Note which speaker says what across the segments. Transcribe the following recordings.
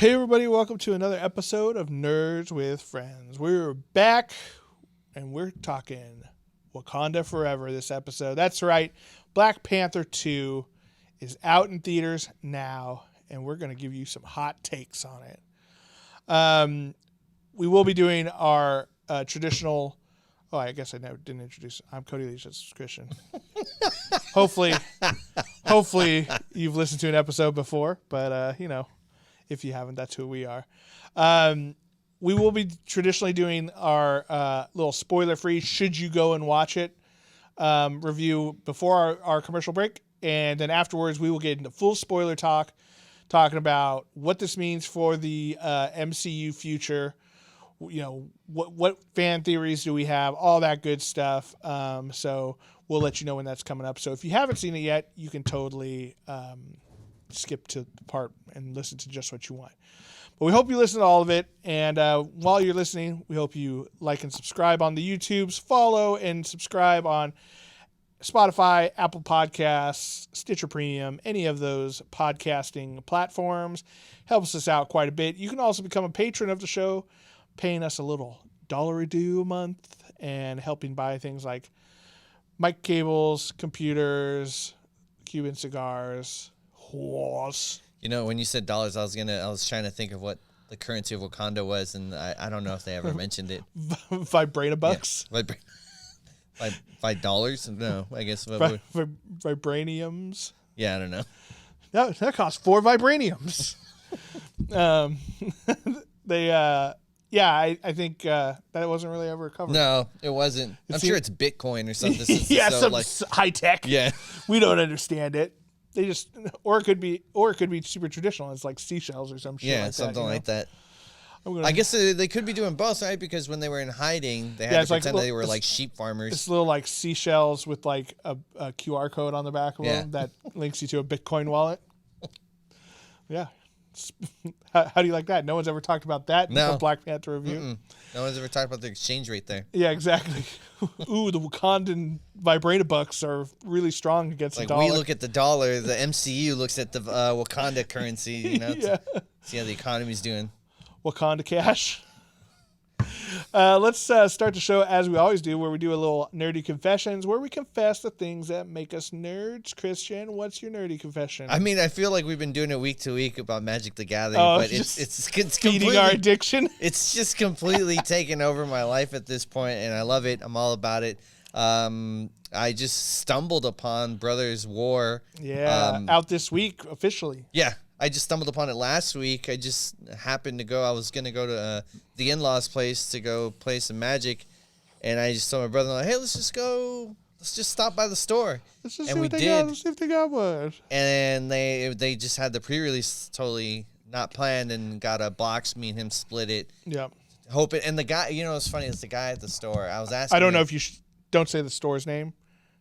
Speaker 1: Hey everybody, welcome to another episode of Nerds with Friends. We're back and we're talking Wakanda Forever this episode. That's right, Black Panther 2 is out in theaters now and we're going to give you some hot takes on it. We will be doing our traditional... Oh, I guess I didn't introduce... I'm Cody Leach's Christian. Hopefully you've listened to an episode before, but if you haven't, that's who we are. We will be traditionally doing our little spoiler-free, should you go and watch it, review before our commercial break. And then afterwards, we will get into full spoiler talk, talking about what this means for the MCU future. You know, what fan theories do we have, all that good stuff. So we'll let you know when that's coming up. So if you haven't seen it yet, you can totally... skip to the part and listen to just what you want. But we hope you listen to all of it. And while you're listening, we hope you like and subscribe on the YouTubes, follow and subscribe on Spotify, Apple Podcasts, Stitcher Premium, any of those podcasting platforms. Helps us out quite a bit. You can also become a patron of the show, paying us a little $1 or $2 a month and helping buy things like mic cables, computers, Cuban cigars, horse.
Speaker 2: You know, when you said dollars, I was trying to think of what the currency of Wakanda was, and I don't know if they ever mentioned it.
Speaker 1: Vibranibucks?
Speaker 2: Yeah. $5? No, I guess.
Speaker 1: Vibraniums?
Speaker 2: Yeah, I don't know.
Speaker 1: That costs 4 vibraniums. I think that wasn't really ever covered.
Speaker 2: No, it wasn't. I'm sure it's Bitcoin or something.
Speaker 1: Yeah, some high tech.
Speaker 2: Yeah.
Speaker 1: We don't understand it. They just, or it could be super traditional. It's like seashells or some shit.
Speaker 2: Yeah,
Speaker 1: like
Speaker 2: something
Speaker 1: that,
Speaker 2: like that. I guess they could be doing both, right? Because when they were in hiding, they had to pretend they were like sheep farmers.
Speaker 1: It's little like seashells with like a QR code on the back of them that links you to a Bitcoin wallet. Yeah. How do you like that? No one's ever talked about that in a Black Panther review.
Speaker 2: Mm-mm. No one's ever talked about the exchange rate there.
Speaker 1: Yeah, exactly. Ooh, the Wakandan Vibranibucks are really strong against the dollar.
Speaker 2: We look at the dollar, the MCU looks at the Wakanda currency, see how the economy's doing.
Speaker 1: Wakanda cash. Let's start the show as we always do, where we do a little nerdy confessions, where we confess the things that make us nerds. Christian, what's your nerdy confession?
Speaker 2: I mean, I feel like we've been doing it week to week about Magic the Gathering, but it's
Speaker 1: feeding our addiction.
Speaker 2: It's just completely taken over my life at this point, and I love it. I'm all about it. I just stumbled upon Brothers War.
Speaker 1: Yeah, out this week officially.
Speaker 2: Yeah. I just stumbled upon it last week. I just happened to go. I was going to go to the in-laws' place to go play some Magic. And I just told my brother, hey, let's just stop by the store.
Speaker 1: Let's just see if they got one.
Speaker 2: And they just had the pre-release totally not planned and got a box. Me and him split it.
Speaker 1: Yeah.
Speaker 2: And the guy, what's funny is the guy at the store. I was asking.
Speaker 1: I don't know if you don't say the store's name,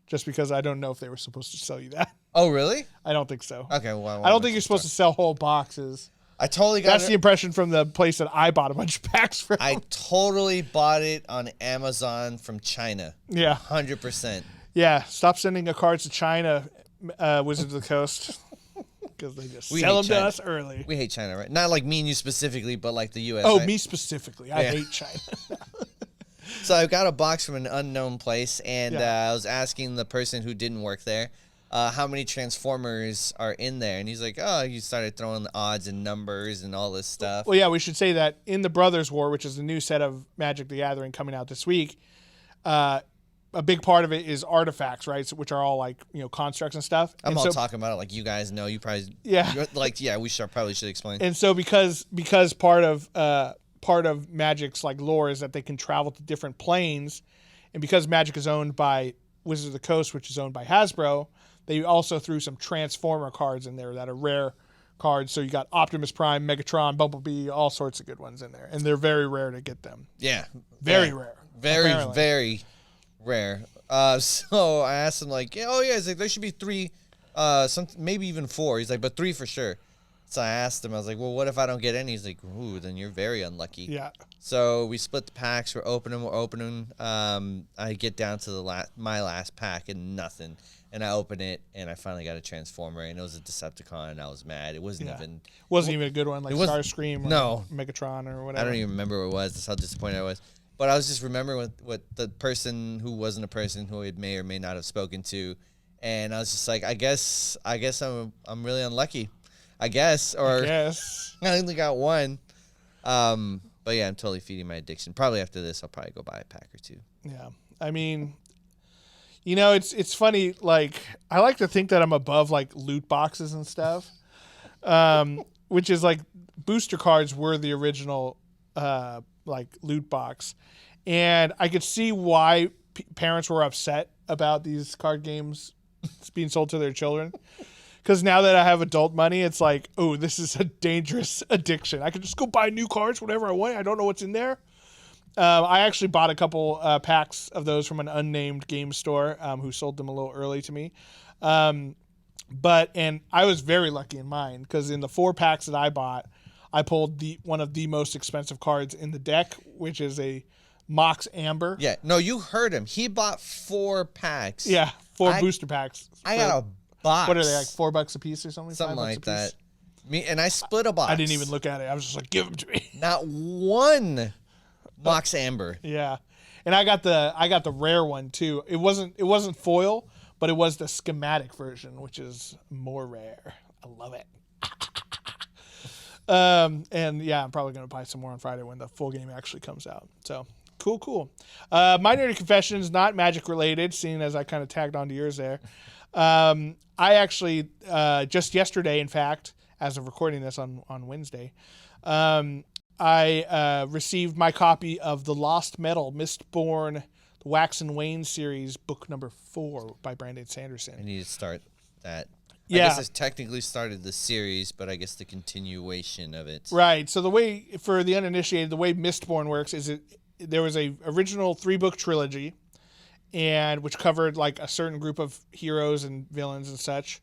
Speaker 1: just because I don't know if they were supposed to sell you that.
Speaker 2: Oh, really?
Speaker 1: I don't think so.
Speaker 2: Okay, well,
Speaker 1: I don't think you're supposed to sell whole boxes.
Speaker 2: I totally got
Speaker 1: That's the impression from the place that I bought a bunch of packs from.
Speaker 2: I totally bought it on Amazon from China.
Speaker 1: Yeah.
Speaker 2: 100%.
Speaker 1: Yeah, stop sending your cards to China, Wizards of the Coast, because they just sell them to us early.
Speaker 2: We hate China, right? Not like me and you specifically, but like the U.S.
Speaker 1: Oh,
Speaker 2: right?
Speaker 1: me specifically. I hate China.
Speaker 2: So I got a box from an unknown place, and I was asking the person who didn't work there how many Transformers are in there. And he's like, oh, you started throwing the odds and numbers and all this stuff.
Speaker 1: Well, yeah, we should say that in the Brothers War, which is the new set of Magic the Gathering coming out this week, a big part of it is artifacts, right? So, which are all like, constructs and stuff.
Speaker 2: I'm all talking about it like you guys know. You probably...
Speaker 1: Yeah.
Speaker 2: We probably should explain.
Speaker 1: And so because part of Magic's like lore is that they can travel to different planes, and because Magic is owned by Wizards of the Coast, which is owned by Hasbro, they also threw some Transformer cards in there that are rare cards. So you got Optimus Prime, Megatron, Bumblebee, all sorts of good ones in there, and they're very rare to get them.
Speaker 2: Yeah,
Speaker 1: very rare.
Speaker 2: Very, apparently. Very rare. So I asked him like, he's like, there should be 3, maybe even 4. He's like, but 3 for sure. So I asked him, I was like, well, what if I don't get any? He's like, ooh, then you're very unlucky.
Speaker 1: Yeah.
Speaker 2: So we split the packs. We're opening. I get down to my last pack and nothing. And I open it, and I finally got a Transformer, and it was a Decepticon, and I was mad. It wasn't
Speaker 1: even a good one, like Starscream or Megatron or whatever.
Speaker 2: I don't even remember what it was. That's how disappointed I was. But I was just remembering what the person who wasn't a person who I may or may not have spoken to, and I was just like, I guess I'm really unlucky. I guess. I only got one. But yeah, I'm totally feeding my addiction. Probably after this, I'll probably go buy a pack or two.
Speaker 1: Yeah. I mean, it's funny. Like, I like to think that I'm above like loot boxes and stuff, which is like booster cards were the original like loot box, and I could see why parents were upset about these card games being sold to their children. Because now that I have adult money, it's like, oh, this is a dangerous addiction. I can just go buy new cards whenever I want. I don't know what's in there. I actually bought a couple packs of those from an unnamed game store who sold them a little early to me. And I was very lucky in mine because in the 4 packs that I bought, I pulled one of the most expensive cards in the deck, which is a Mox Amber.
Speaker 2: Yeah, no, you heard him. He bought 4 packs.
Speaker 1: Yeah, 4 booster packs.
Speaker 2: I got a box.
Speaker 1: What are they, like $4 a piece or something?
Speaker 2: Something like that. And I split a box.
Speaker 1: I didn't even look at it. I was just like, give them to me.
Speaker 2: Not one Mox Amber.
Speaker 1: Yeah, and I got the rare one too. It wasn't foil, but it was the schematic version, which is more rare. I love it. And yeah, I'm probably gonna buy some more on Friday when the full game actually comes out. So cool. My nerdy confession is not Magic related, seeing as I kind of tagged onto yours there. I actually just yesterday, in fact, as of recording this on Wednesday, I received my copy of The Lost Metal, Mistborn, the Wax and Wane series, book number 4 by Brandon Sanderson.
Speaker 2: I need to start that.
Speaker 1: Yeah.
Speaker 2: I guess it's technically started the series, but I guess the continuation of it.
Speaker 1: Right. So the way, for the uninitiated, the way Mistborn works is there was a original 3-book trilogy, and which covered like a certain group of heroes and villains and such.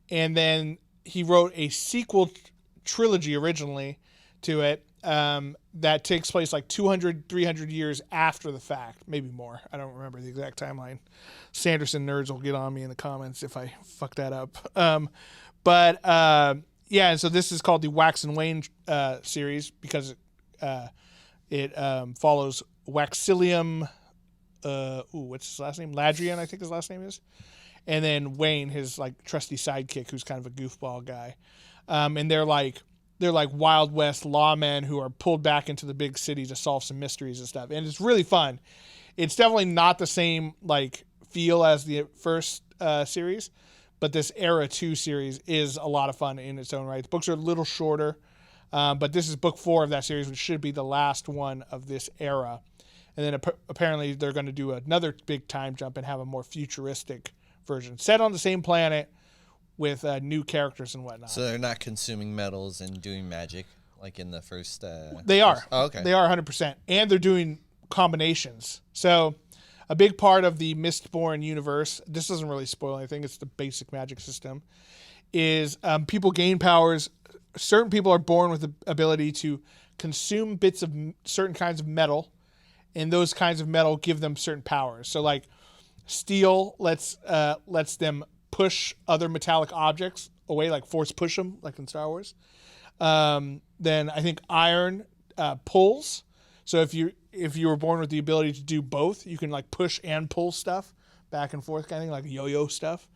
Speaker 1: And then he wrote a sequel trilogy originally to it that takes place like 200, 300 years after the fact, maybe more. I don't remember the exact timeline. Sanderson nerds will get on me in the comments if I fuck that up. Yeah, and so this is called the Wax and Wane series because it follows Waxilium. What's his last name? Ladrian, I think his last name is. And then Wayne, his like trusty sidekick, who's kind of a goofball guy. And they're like Wild West lawmen who are pulled back into the big city to solve some mysteries and stuff. And it's really fun. It's definitely not the same like feel as the first series, but this Era 2 series is a lot of fun in its own right. The books are a little shorter, but this is book 4 of that series, which should be the last one of this era. And then apparently they're going to do another big time jump and have a more futuristic version set on the same planet with new characters and whatnot.
Speaker 2: So they're not consuming metals and doing magic like in the first.
Speaker 1: They are.
Speaker 2: Oh, okay.
Speaker 1: They are 100%, and they're doing combinations. So a big part of the Mistborn universe. This doesn't really spoil anything. It's the basic magic system. Is people gain powers. Certain people are born with the ability to consume bits of certain kinds of metal, and those kinds of metal give them certain powers. So like steel lets them push other metallic objects away, like force push them, like in Star Wars. Then I think iron pulls. So if you were born with the ability to do both, you can like push and pull stuff back and forth, kind of thing, like yo-yo stuff.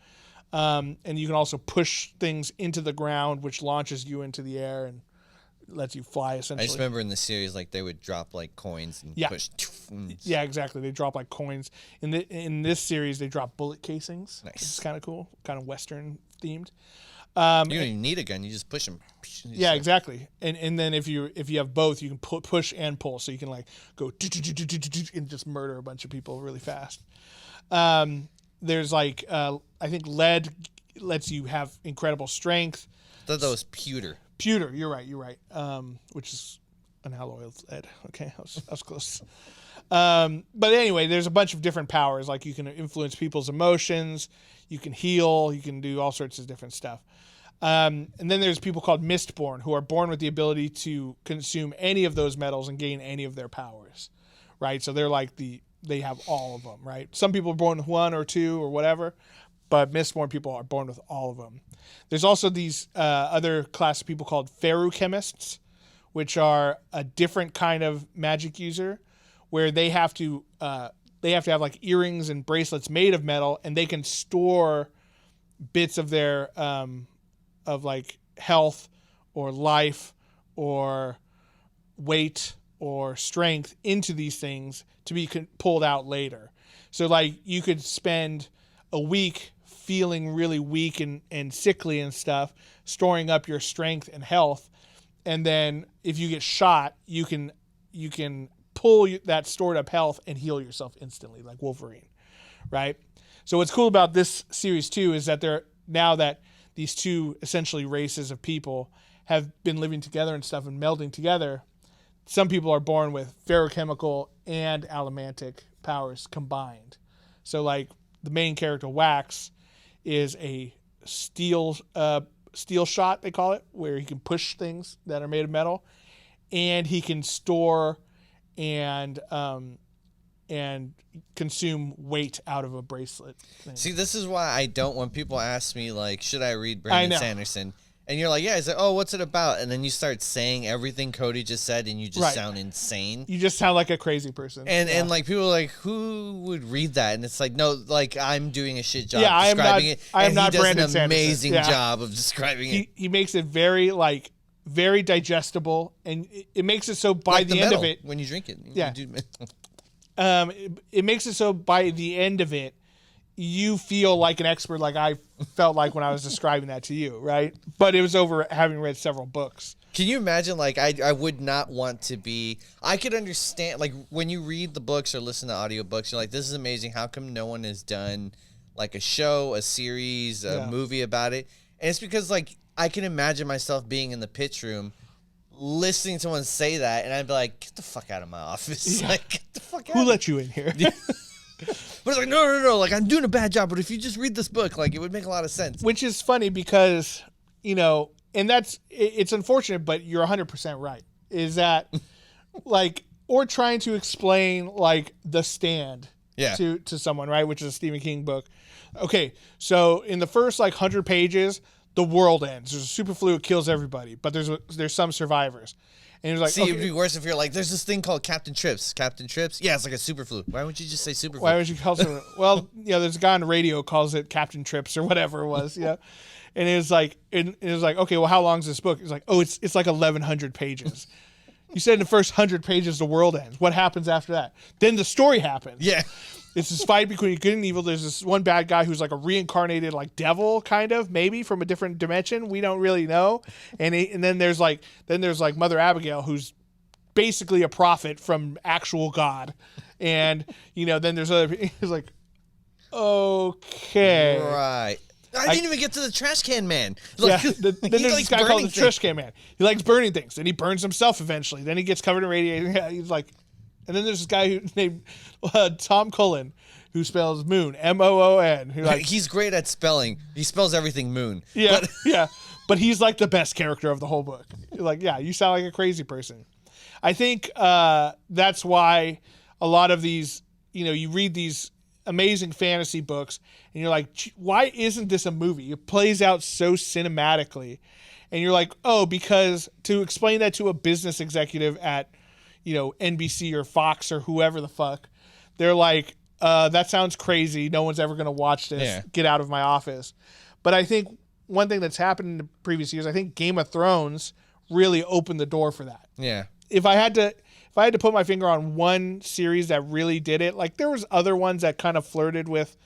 Speaker 1: And you can also push things into the ground, which launches you into the air and lets you fly, essentially.
Speaker 2: I just remember in the series, like, they would drop, like, coins and push.
Speaker 1: Yeah, exactly. They drop, like, coins. In this series, they drop bullet casings.
Speaker 2: Nice.
Speaker 1: Which is kind of cool. Kind of Western themed.
Speaker 2: You don't even need a gun. You just push them.
Speaker 1: Yeah, exactly. And then if you have both, you can push and pull. So you can, like, go and just murder a bunch of people really fast. There's, like, I think lead lets you have incredible strength.
Speaker 2: I thought that was pewter.
Speaker 1: Pewter, you're right. Which is an alloy of lead. Okay, I was close. But anyway, there's a bunch of different powers. Like you can influence people's emotions, you can heal, you can do all sorts of different stuff. And then there's people called Mistborn, who are born with the ability to consume any of those metals and gain any of their powers, right? So they're like they have all of them, right? Some people are born with one or two or whatever, but Mistborn people are born with all of them. There's also these other class of people called feruchemists, which are a different kind of magic user, where they have to have like earrings and bracelets made of metal, and they can store bits of their of like health or life or weight or strength into these things to be pulled out later. So like you could spend a week feeling really weak and sickly and stuff, storing up your strength and health, and then if you get shot, you can pull that stored up health and heal yourself instantly, like Wolverine, right? So what's cool about this series too is that now that these two essentially races of people have been living together and stuff and melding together, some people are born with feruchemical and allomantic powers combined. So like the main character Wax is a steel shot, they call it, where he can push things that are made of metal, and he can store and consume weight out of a bracelet thing.
Speaker 2: See, this is why I don't, when people ask me, like, should I read Brandon Sanderson? And you're like, yeah. He's like, oh, what's it about? And then you start saying everything Cody just said, and you just sound insane.
Speaker 1: You just sound like a crazy person.
Speaker 2: And like, people are like, who would read that? And it's like, no, like, I'm doing a shit job describing it.
Speaker 1: I am not Brandon
Speaker 2: Sanderson. He does an amazing job of describing it.
Speaker 1: He makes it very digestible, and it makes it so by the end of it,
Speaker 2: when you drink it,
Speaker 1: it makes it so by the end of it, you feel like an expert, like I felt like when I was describing that to you, right? But it was over having read several books.
Speaker 2: Can you imagine, like, I would not want to be, I could understand, like, when you read the books or listen to audiobooks, you're like, this is amazing. How come no one has done, like, a show, a series, a movie about it? And it's because, like, I can imagine myself being in the pitch room listening to someone say that, and I'd be like, get the fuck out of my office.
Speaker 1: Yeah.
Speaker 2: Like, get the fuck out.
Speaker 1: Who let you in here?
Speaker 2: But it's like, no, like, I'm doing a bad job, but if you just read this book, like, it would make a lot of sense.
Speaker 1: Which is funny because, and it's unfortunate, but you're 100% right, is that, like, or trying to explain, like, The Stand to someone, right, which is a Stephen King book. Okay, so in the first, like, 100 pages, the world ends. There's a super flu, it kills everybody, but there's some survivors. And he was like,
Speaker 2: see, it'd be worse if you're like, there's this thing called Captain Trips. Captain Trips? Yeah, it's like a super flu. Why would you just say super flu?
Speaker 1: Why would you call it? Well, there's a guy on the radio calls it Captain Trips or whatever it was. Yeah. And it was like, okay, well, how long is this book? It's like, oh, it's like 1,100 pages. You said in the first 100 pages, the world ends. What happens after that? Then the story happens.
Speaker 2: Yeah.
Speaker 1: It's this fight between good and evil. There's this one bad guy who's like a reincarnated like devil, kind of, maybe from a different dimension. We don't really know. And then there's like Mother Abigail, who's basically a prophet from actual God. And then there's other. He's like, okay,
Speaker 2: right. I didn't even get to the trash can man. Like,
Speaker 1: then there's this guy called the trash can man. He likes burning things. Then he burns himself eventually. Then he gets covered in radiation. Yeah, he's like. And then there's this guy named Tom Cullen, who spells moon, M-O-O-N. Who
Speaker 2: he's great at spelling. He spells everything moon.
Speaker 1: Yeah, but he's like the best character of the whole book. Like, yeah, you sound like a crazy person. I think that's why a lot of these, you read these amazing fantasy books, and you're like, why isn't this a movie? It plays out so cinematically. And you're like, oh, because to explain that to a business executive at NBC or Fox or whoever the fuck, they're like, that sounds crazy. No one's ever going to watch this.
Speaker 2: Yeah.
Speaker 1: Get out of my office. But I think one thing that's happened in the previous years, I think Game of Thrones really opened the door for that.
Speaker 2: Yeah.
Speaker 1: If I had to put my finger on one series that really did it, like there was other ones that kind of flirted with,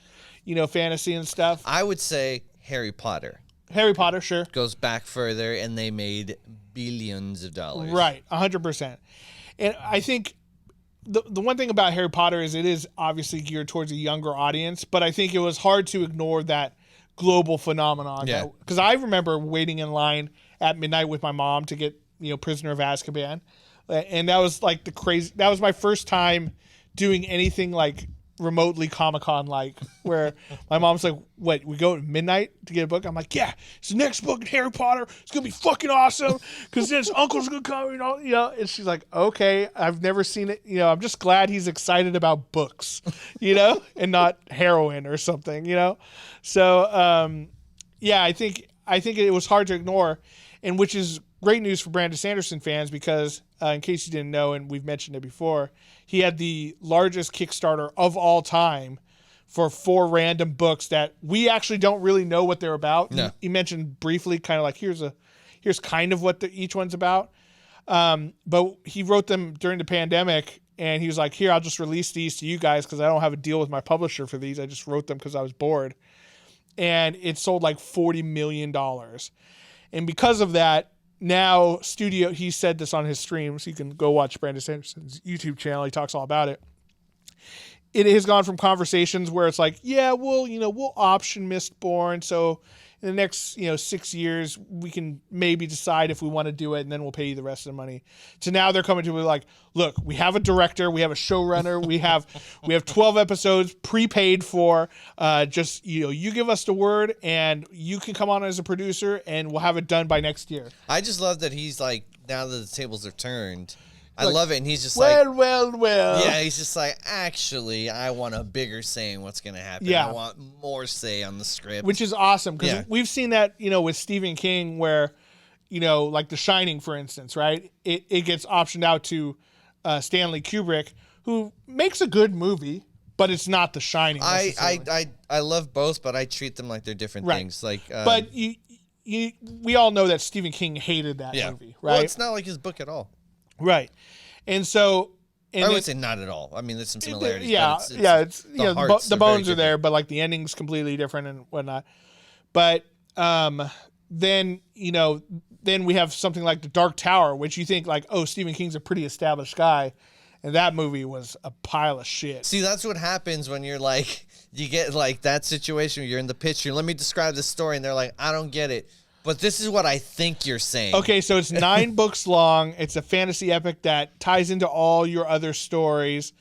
Speaker 1: fantasy and stuff.
Speaker 2: I would say Harry Potter.
Speaker 1: Harry Potter, sure.
Speaker 2: Goes back further, and they made billions of dollars.
Speaker 1: Right, 100%. And I think the one thing about Harry Potter is it is obviously geared towards a younger audience, but I think it was hard to ignore that global phenomenon.
Speaker 2: Yeah.
Speaker 1: Because I remember waiting in line at midnight with my mom to get, Prisoner of Azkaban. And that was like that was my first time doing anything like remotely Comic-Con like, where my mom's like, what, we go at midnight to get a book? I'm like, yeah, it's the next book in Harry Potter. It's going to be fucking awesome because then his uncle's going to come, and she's like, okay, I've never seen it. I'm just glad he's excited about books, and not heroin or something, So, yeah, I think it was hard to ignore, and which is great news for Brandon Sanderson fans because, in case you didn't know, and we've mentioned it before, he had the largest Kickstarter of all time for 4 random books that we actually don't really know what they're about.
Speaker 2: No.
Speaker 1: He mentioned briefly, kind of like, here's kind of what each one's about. But he wrote them during the pandemic, and he was like, here, I'll just release these to you guys because I don't have a deal with my publisher for these. I just wrote them because I was bored. And it sold like $40 million. And because of that, now he said this on his stream, so you can go watch Brandon Sanderson's YouTube channel. He talks all about it. It has gone from conversations where it's like, yeah, we'll option Mistborn. So in the next, 6 years, we can maybe decide if we want to do it, and then we'll pay you the rest of the money. To now they're coming to me like, look, we have a director, we have a showrunner, we have 12 episodes prepaid for. Just you give us the word, and you can come on as a producer, and we'll have it done by next year.
Speaker 2: I just love that he's like, now that the tables are turned. I love it, and he's just
Speaker 1: well.
Speaker 2: Yeah, he's just like, actually, I want a bigger say in what's going to happen.
Speaker 1: Yeah.
Speaker 2: I want more say on the script.
Speaker 1: Which is awesome, because we've seen that, with Stephen King where, like The Shining, for instance, right? It gets optioned out to Stanley Kubrick, who makes a good movie, but it's not The Shining.
Speaker 2: I love both, but I treat them like they're different things. Like,
Speaker 1: but we all know that Stephen King hated that movie, right?
Speaker 2: Well, it's not like his book at all.
Speaker 1: Right. And so...
Speaker 2: I would say not at all. I mean, there's some similarities.
Speaker 1: The bones are there, but like the ending's completely different and whatnot. But then we have something like The Dark Tower, which you think like, oh, Stephen King's a pretty established guy, and that movie was a pile of shit.
Speaker 2: See, that's what happens when you're like, you get like that situation where you're in the pitch room. Let me describe the story, and they're like, I don't get it. But this is what I think you're saying.
Speaker 1: Okay, so it's 9 books long. It's a fantasy epic that ties into all your other stories.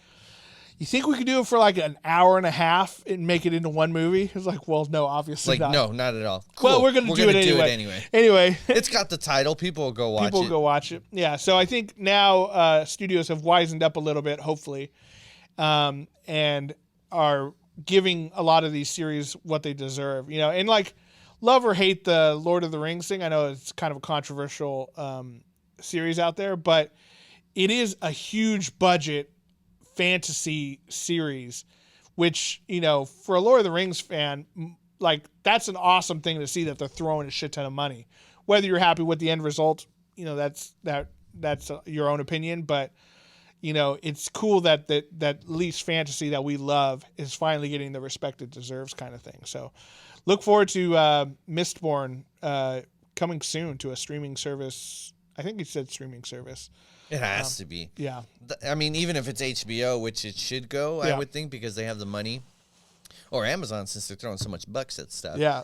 Speaker 1: You think we could do it for like an hour and a half and make it into one movie? It's like, well, no, obviously not.
Speaker 2: No, not at all. Cool.
Speaker 1: Well, we're going to do it anyway. Anyway.
Speaker 2: It's got the title. People will go watch it.
Speaker 1: Yeah, so I think now studios have wisened up a little bit, hopefully, and are giving a lot of these series what they deserve. And like, love or hate the Lord of the Rings thing. I know it's kind of a controversial series out there, but it is a huge budget fantasy series, which, for a Lord of the Rings fan, like, that's an awesome thing to see that they're throwing a shit ton of money. Whether you're happy with the end result, that's your own opinion, but it's cool that at least fantasy that we love is finally getting the respect it deserves, kind of thing. So look forward to Mistborn coming soon to a streaming service. I think he said streaming service.
Speaker 2: It has to be.
Speaker 1: Yeah.
Speaker 2: I mean, even if it's HBO, which it should go, I would think, because they have the money. Or Amazon, since they're throwing so much bucks at stuff.
Speaker 1: Yeah.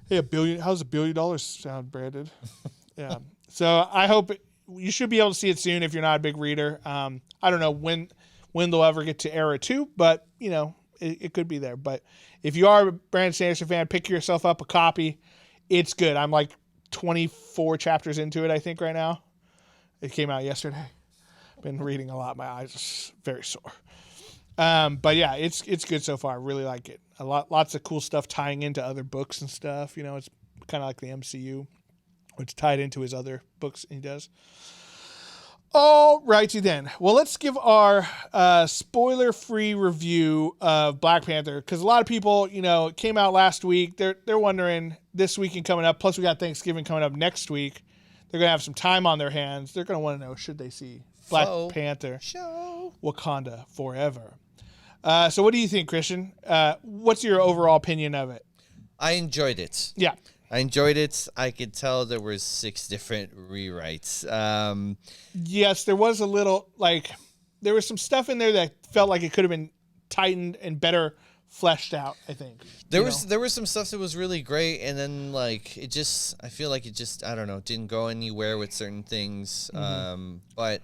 Speaker 1: Hey, how's $1 billion sound, Brandon? Yeah. So I hope you should be able to see it soon if you're not a big reader. I don't know when they'll ever get to Era 2, but, it could be there. But if you are a Brandon Sanderson fan, pick yourself up a copy. It's good. I'm like 24 chapters into it, I think, right now. It came out yesterday. Been reading a lot. My eyes are very sore. But yeah, it's good so far. I really like it. Lots of cool stuff tying into other books and stuff. It's kind of like the MCU, which tied into his other books he does. All righty then. Well, let's give our spoiler-free review of Black Panther, because a lot of people, it came out last week. They're wondering this weekend coming up. Plus, we got Thanksgiving coming up next week. They're going to have some time on their hands. They're going to want to know, should they see Black Panther Wakanda Forever? So what do you think, Christian? What's your overall opinion of it?
Speaker 2: I enjoyed it.
Speaker 1: Yeah.
Speaker 2: I enjoyed it. I could tell there were 6 different rewrites.
Speaker 1: Yes, there was a little, there was some stuff in there that felt like it could have been tightened and better fleshed out, I think.
Speaker 2: There was some stuff that was really great, and then I feel like it just, I don't know, didn't go anywhere with certain things. But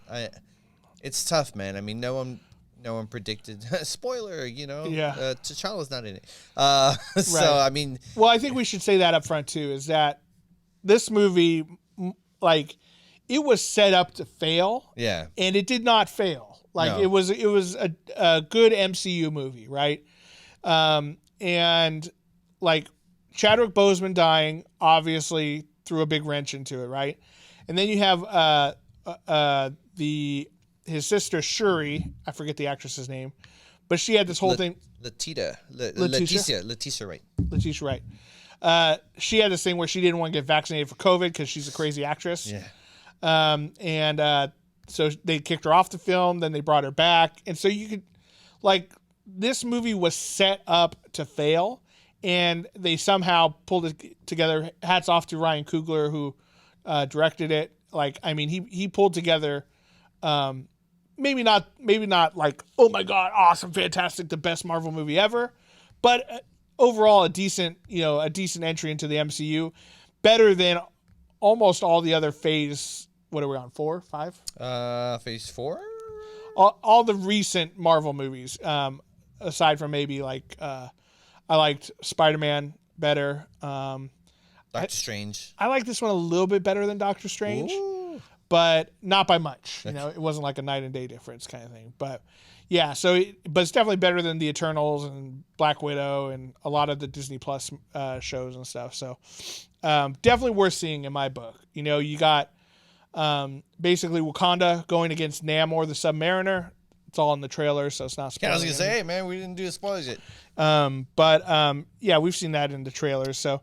Speaker 2: it's tough, man. I mean, no one no one predicted. Spoiler,
Speaker 1: Yeah.
Speaker 2: T'Challa's not in it. So,
Speaker 1: Right.
Speaker 2: I mean...
Speaker 1: Well, I think we should say that up front, too, is that this movie, like, it was set up to fail.
Speaker 2: Yeah.
Speaker 1: And it did not fail. Like,
Speaker 2: No.
Speaker 1: it was a good MCU movie, right? And, like, Chadwick Boseman dying obviously threw a big wrench into it, right? And then you have his sister Shuri, I forget the actress's name, but she had this whole thing.
Speaker 2: Letitia Wright.
Speaker 1: Letitia Wright. She had this thing where she didn't want to get vaccinated for COVID because she's a crazy actress.
Speaker 2: Yeah.
Speaker 1: So they kicked her off the film, then they brought her back. And so you could, like, this movie was set up to fail, and they somehow pulled it together. Hats off to Ryan Coogler, who directed it. Like, I mean, he pulled together, maybe not like, oh my God, awesome, fantastic, the best Marvel movie ever, but overall a decent entry into the MCU, better than almost all the other phase. What are we on? 4, 5?
Speaker 2: Phase 4.
Speaker 1: All the recent Marvel movies, aside from maybe like I liked Spider-Man better.
Speaker 2: Doctor Strange.
Speaker 1: I like this one a little bit better than Doctor Strange.
Speaker 2: Ooh.
Speaker 1: But not by much. It wasn't like a night and day difference kind of thing. But yeah, but it's definitely better than the Eternals and Black Widow and a lot of the Disney Plus shows and stuff. So definitely worth seeing in my book. You got basically Wakanda going against Namor the Submariner. It's all in the trailer, so it's not spoiling.
Speaker 2: Yeah, I was gonna say, hey man, we didn't do the spoilers yet.
Speaker 1: Yeah, we've seen that in the trailers. So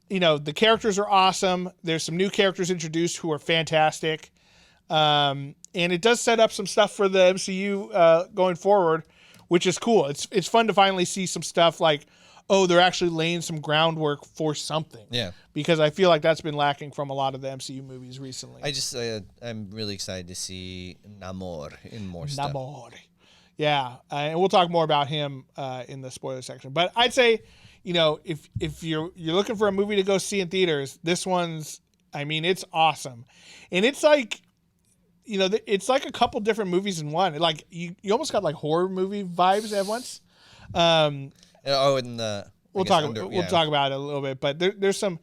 Speaker 1: the characters are awesome. There's some new characters introduced who are fantastic. And it does set up some stuff for the MCU going forward, which is cool. It's fun to finally see some stuff like, oh, they're actually laying some groundwork for something.
Speaker 2: Yeah.
Speaker 1: Because I feel like that's been lacking from a lot of the MCU movies recently.
Speaker 2: I'm really excited to see Namor in more stuff.
Speaker 1: Namor. Yeah. And we'll talk more about him in the spoiler section. But I'd say, if you're looking for a movie to go see in theaters, this one's, it's awesome. And it's like, it's like a couple different movies in one. Like you almost got like horror movie vibes at once. We'll talk about it a little bit, but there's some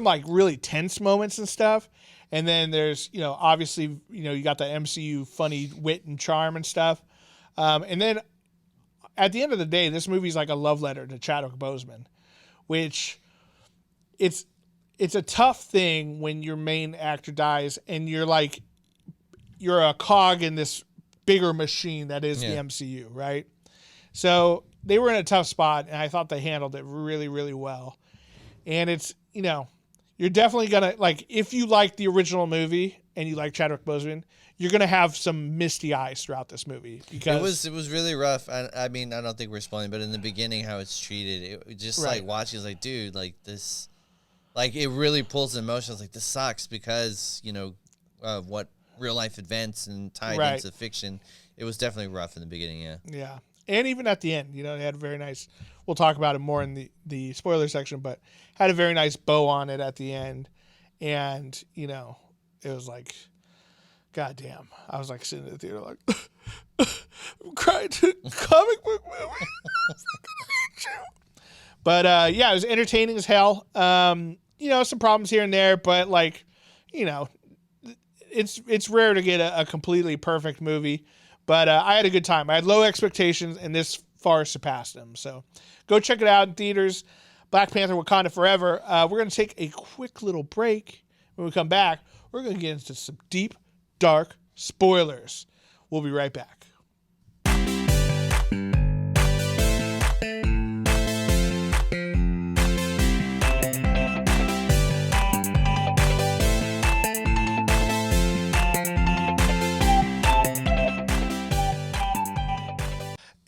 Speaker 1: like really tense moments and stuff. And then there's, obviously, you got the MCU funny wit and charm and stuff. And then at the end of the day, this movie's like a love letter to Chadwick Boseman, which it's a tough thing when your main actor dies and you're a cog in this bigger machine that is the MCU, right? So they were in a tough spot, and I thought they handled it really, really well. And it's, you're definitely going to, if you like the original movie and you like Chadwick Boseman, you're going to have some misty eyes throughout this movie. Because
Speaker 2: it was really rough. I don't think we're spoiling, but in the beginning, how it's treated, it just like watching, it's like, dude, like this, like it really pulls the emotions. Like this sucks because, of what real life events and tied into fiction. It was definitely rough in the beginning. Yeah.
Speaker 1: Yeah. And even at the end, they had a very nice, we'll talk about it more in the spoiler section, but had a very nice bow on it at the end. And, it was like, God damn. I was like sitting in the theater like, I'm crying to a comic book movie. But, yeah, it was entertaining as hell. Some problems here and there, but it's rare to get a completely perfect movie. But I had a good time. I had low expectations, and this far surpassed them. So go check it out in theaters. Black Panther Wakanda Forever. We're going to take a quick little break. When we come back, we're going to get into some deep, dark spoilers. We'll be right back.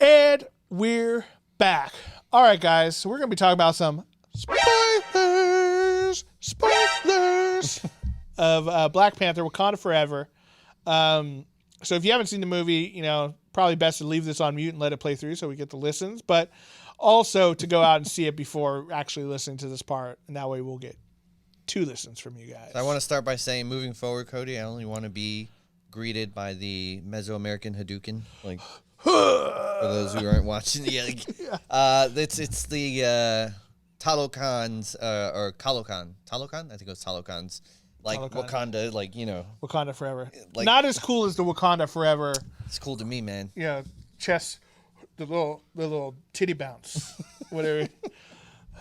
Speaker 1: And we're back. All right, guys. So we're going to be talking about some spoilers of Black Panther Wakanda Forever. So if you haven't seen the movie, probably best to leave this on mute and let it play through so we get the listens. But also to go out and see it before actually listening to this part. And that way we'll get 2 listens from you guys.
Speaker 2: I want to start by saying, moving forward, Cody, I only want to be greeted by the Mesoamerican Hadouken. Like... For those who aren't watching, it's the Talokans or Talokan. Talokan? I think it was Talokans. Like
Speaker 1: Talokan.
Speaker 2: Wakanda,
Speaker 1: Wakanda Forever.
Speaker 2: Like-
Speaker 1: Not as cool as the Wakanda Forever.
Speaker 2: It's cool to me, man.
Speaker 1: Chest, the little titty bounce, whatever.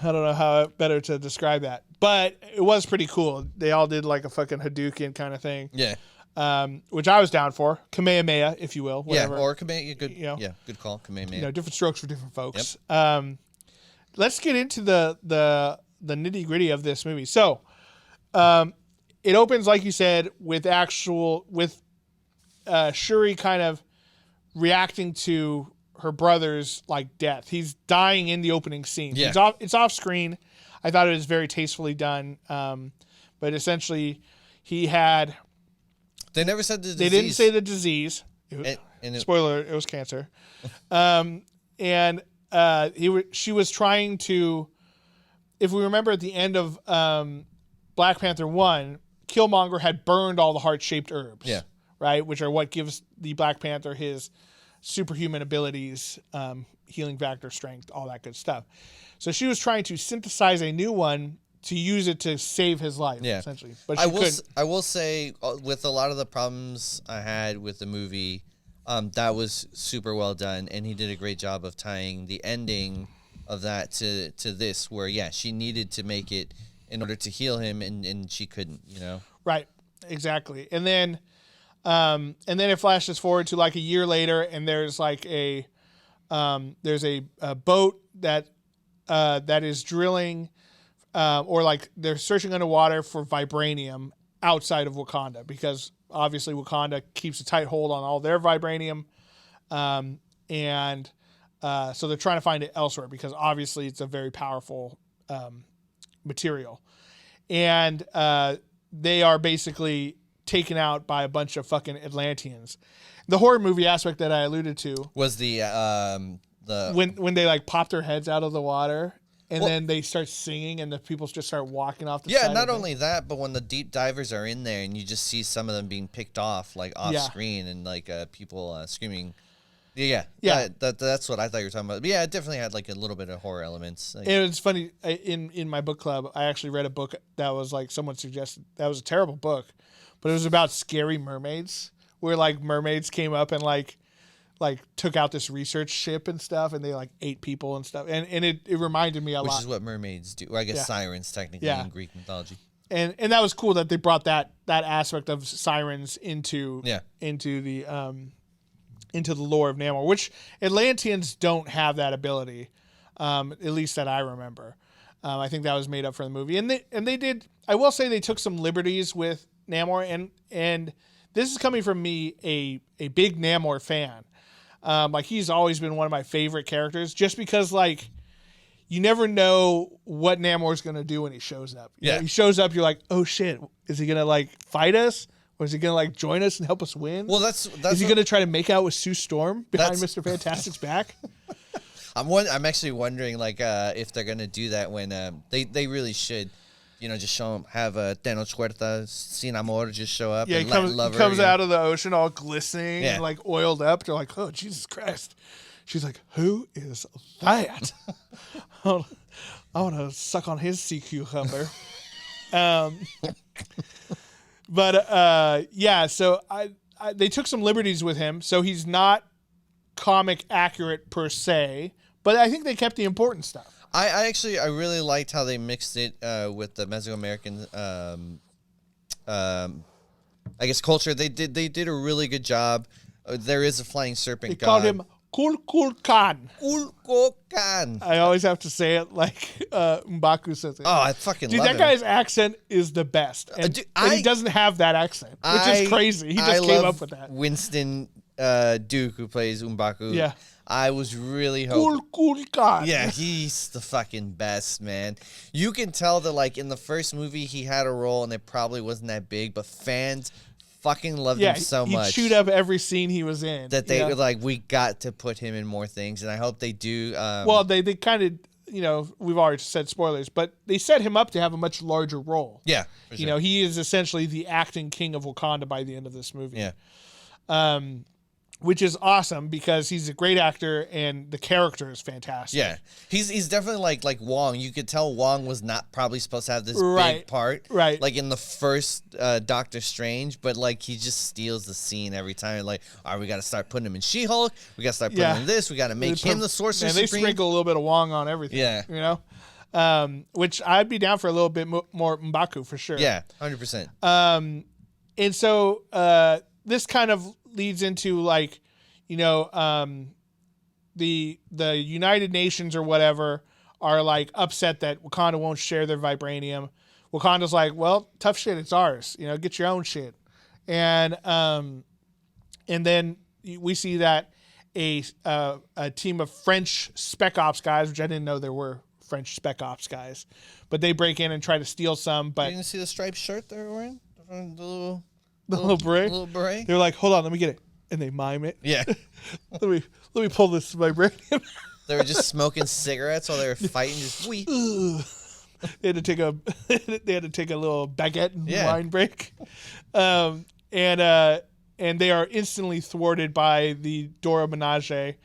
Speaker 1: I don't know how better to describe that, but it was pretty cool. They all did like a fucking Hadouken kind of thing.
Speaker 2: Yeah.
Speaker 1: Which I was down for. Kamehameha, if you will. Whatever.
Speaker 2: Yeah, or Kamehameha. Good. Yeah, good call. Kamehameha.
Speaker 1: Different strokes for different folks.
Speaker 2: Yep.
Speaker 1: Let's get into the nitty gritty of this movie. So, it opens like you said with Shuri kind of reacting to her brother's like death. He's dying in the opening scene.
Speaker 2: Yeah.
Speaker 1: It's off screen. I thought it was very tastefully done. But essentially, he had.
Speaker 2: They never said the disease.
Speaker 1: They didn't say the disease. Spoiler: it was cancer. She was trying to. If we remember at the end of Black Panther 1, Killmonger had burned all the heart-shaped herbs.
Speaker 2: Yeah.
Speaker 1: Right, which are what gives the Black Panther his superhuman abilities, healing factor, strength, all that good stuff. So she was trying to synthesize a new one to use it to save his life, essentially. But
Speaker 2: I will say, with a lot of the problems I had with the movie, that was super well done, and he did a great job of tying the ending of that to this, where she needed to make it in order to heal him, and she couldn't,
Speaker 1: Right, exactly. And then it flashes forward to like a year later, and there's like a boat that is drilling, or like they're searching underwater for vibranium outside of Wakanda, because obviously Wakanda keeps a tight hold on all their vibranium, so they're trying to find it elsewhere because obviously it's a very powerful material, and they are basically taken out by a bunch of fucking Atlanteans. The horror movie aspect that I alluded to
Speaker 2: was the
Speaker 1: when they like pop their heads out of the water and then they start singing and the people just start walking off the side.
Speaker 2: Yeah, not only that, but when the deep divers are in there and you just see some of them being picked off like off screen and like people screaming. Yeah. That's what I thought you were talking about. But yeah, it definitely had like a little bit of horror elements. Like,
Speaker 1: it was funny. In my book club, I actually read a book that was like someone suggested that was a terrible book, but it was about scary mermaids, where like mermaids came up and like took out this research ship and stuff, and they like ate people and stuff, and it reminded me a lot.
Speaker 2: Which is what mermaids do, or I guess sirens technically in Greek mythology.
Speaker 1: And that was cool that they brought that aspect of sirens into the lore of Namor, which Atlanteans don't have that ability, at least that I remember. I think that was made up for the movie, and they did. I will say they took some liberties with Namor, and this is coming from me, a big Namor fan. Like he's always been one of my favorite characters, just because like you never know what Namor's gonna do when he shows up. You know, he shows up, you're like, oh shit, is he gonna like fight us? Or is he going to like join us and help us win?
Speaker 2: Well, that's
Speaker 1: is he going to try to make out with Sue Storm behind Mr. Fantastic's back?
Speaker 2: I'm actually wondering like if they're going to do that when they really should, just show him, have Thanos Huerta, Sin Amor just show up.
Speaker 1: Yeah,
Speaker 2: and
Speaker 1: he comes out of the ocean all glistening and like oiled up. They're like, oh Jesus Christ! She's like, who is that? I want to suck on his sea cucumber. But so they took some liberties with him, so he's not comic accurate per se, but I think they kept the important stuff.
Speaker 2: I really liked how they mixed it with the Mesoamerican I guess culture. They did a really good job. There is a flying serpent
Speaker 1: They
Speaker 2: god.
Speaker 1: called him Kulkulkan.
Speaker 2: Kulkulkan.
Speaker 1: I always have to say it like M'Baku says it.
Speaker 2: Oh, I fucking love
Speaker 1: that
Speaker 2: him.
Speaker 1: guy's accent is the best. And he doesn't have that accent, which is crazy. He just came up with that.
Speaker 2: Winston Duke, who plays M'Baku.
Speaker 1: Yeah.
Speaker 2: I was really hoping.
Speaker 1: Kulkulkan.
Speaker 2: Yeah, he's the fucking best, man. You can tell that, like, in the first movie, he had a role, and it probably wasn't that big, but fans fucking loved him so much.
Speaker 1: He'd shoot up every scene he was in.
Speaker 2: That they were like, we got to put him in more things, and I hope they do.
Speaker 1: Well, they kind of, we've already said spoilers, but they set him up to have a much larger role.
Speaker 2: Yeah. For sure.
Speaker 1: He is essentially the acting king of Wakanda by the end of this movie.
Speaker 2: Yeah.
Speaker 1: which is awesome because he's a great actor and the character is fantastic.
Speaker 2: Yeah, he's definitely like Wong. You could tell Wong was not probably supposed to have this big part,
Speaker 1: right?
Speaker 2: Like in the first Doctor Strange, but like he just steals the scene every time. Like, all right, we got to start putting him in She-Hulk. We got to start putting him in this. We got to make him the Sorcerer Supreme.
Speaker 1: They sprinkle a little bit of Wong on everything.
Speaker 2: Yeah,
Speaker 1: you know, which I'd be down for a little bit more M'Baku for sure.
Speaker 2: Yeah, 100%.
Speaker 1: And so this kind of leads into like, you know, the United Nations or whatever are like upset that Wakanda won't share their vibranium. Wakanda's like, well, tough shit, it's ours. You know, get your own shit. And then we see that a team of French Spec Ops guys, which I didn't know there were French Spec Ops guys, but they break in and try to steal some. But
Speaker 2: you didn't see the striped shirt they're wearing? The
Speaker 1: little beret.
Speaker 2: Little beret.
Speaker 1: They're like, hold on, let me get it, and they mime it.
Speaker 2: Yeah.
Speaker 1: let me pull this vibranium.
Speaker 2: They were just smoking cigarettes while they were fighting. Just wee.
Speaker 1: They had to take a little baguette and wine break, and they are instantly thwarted by the Dora Milaje,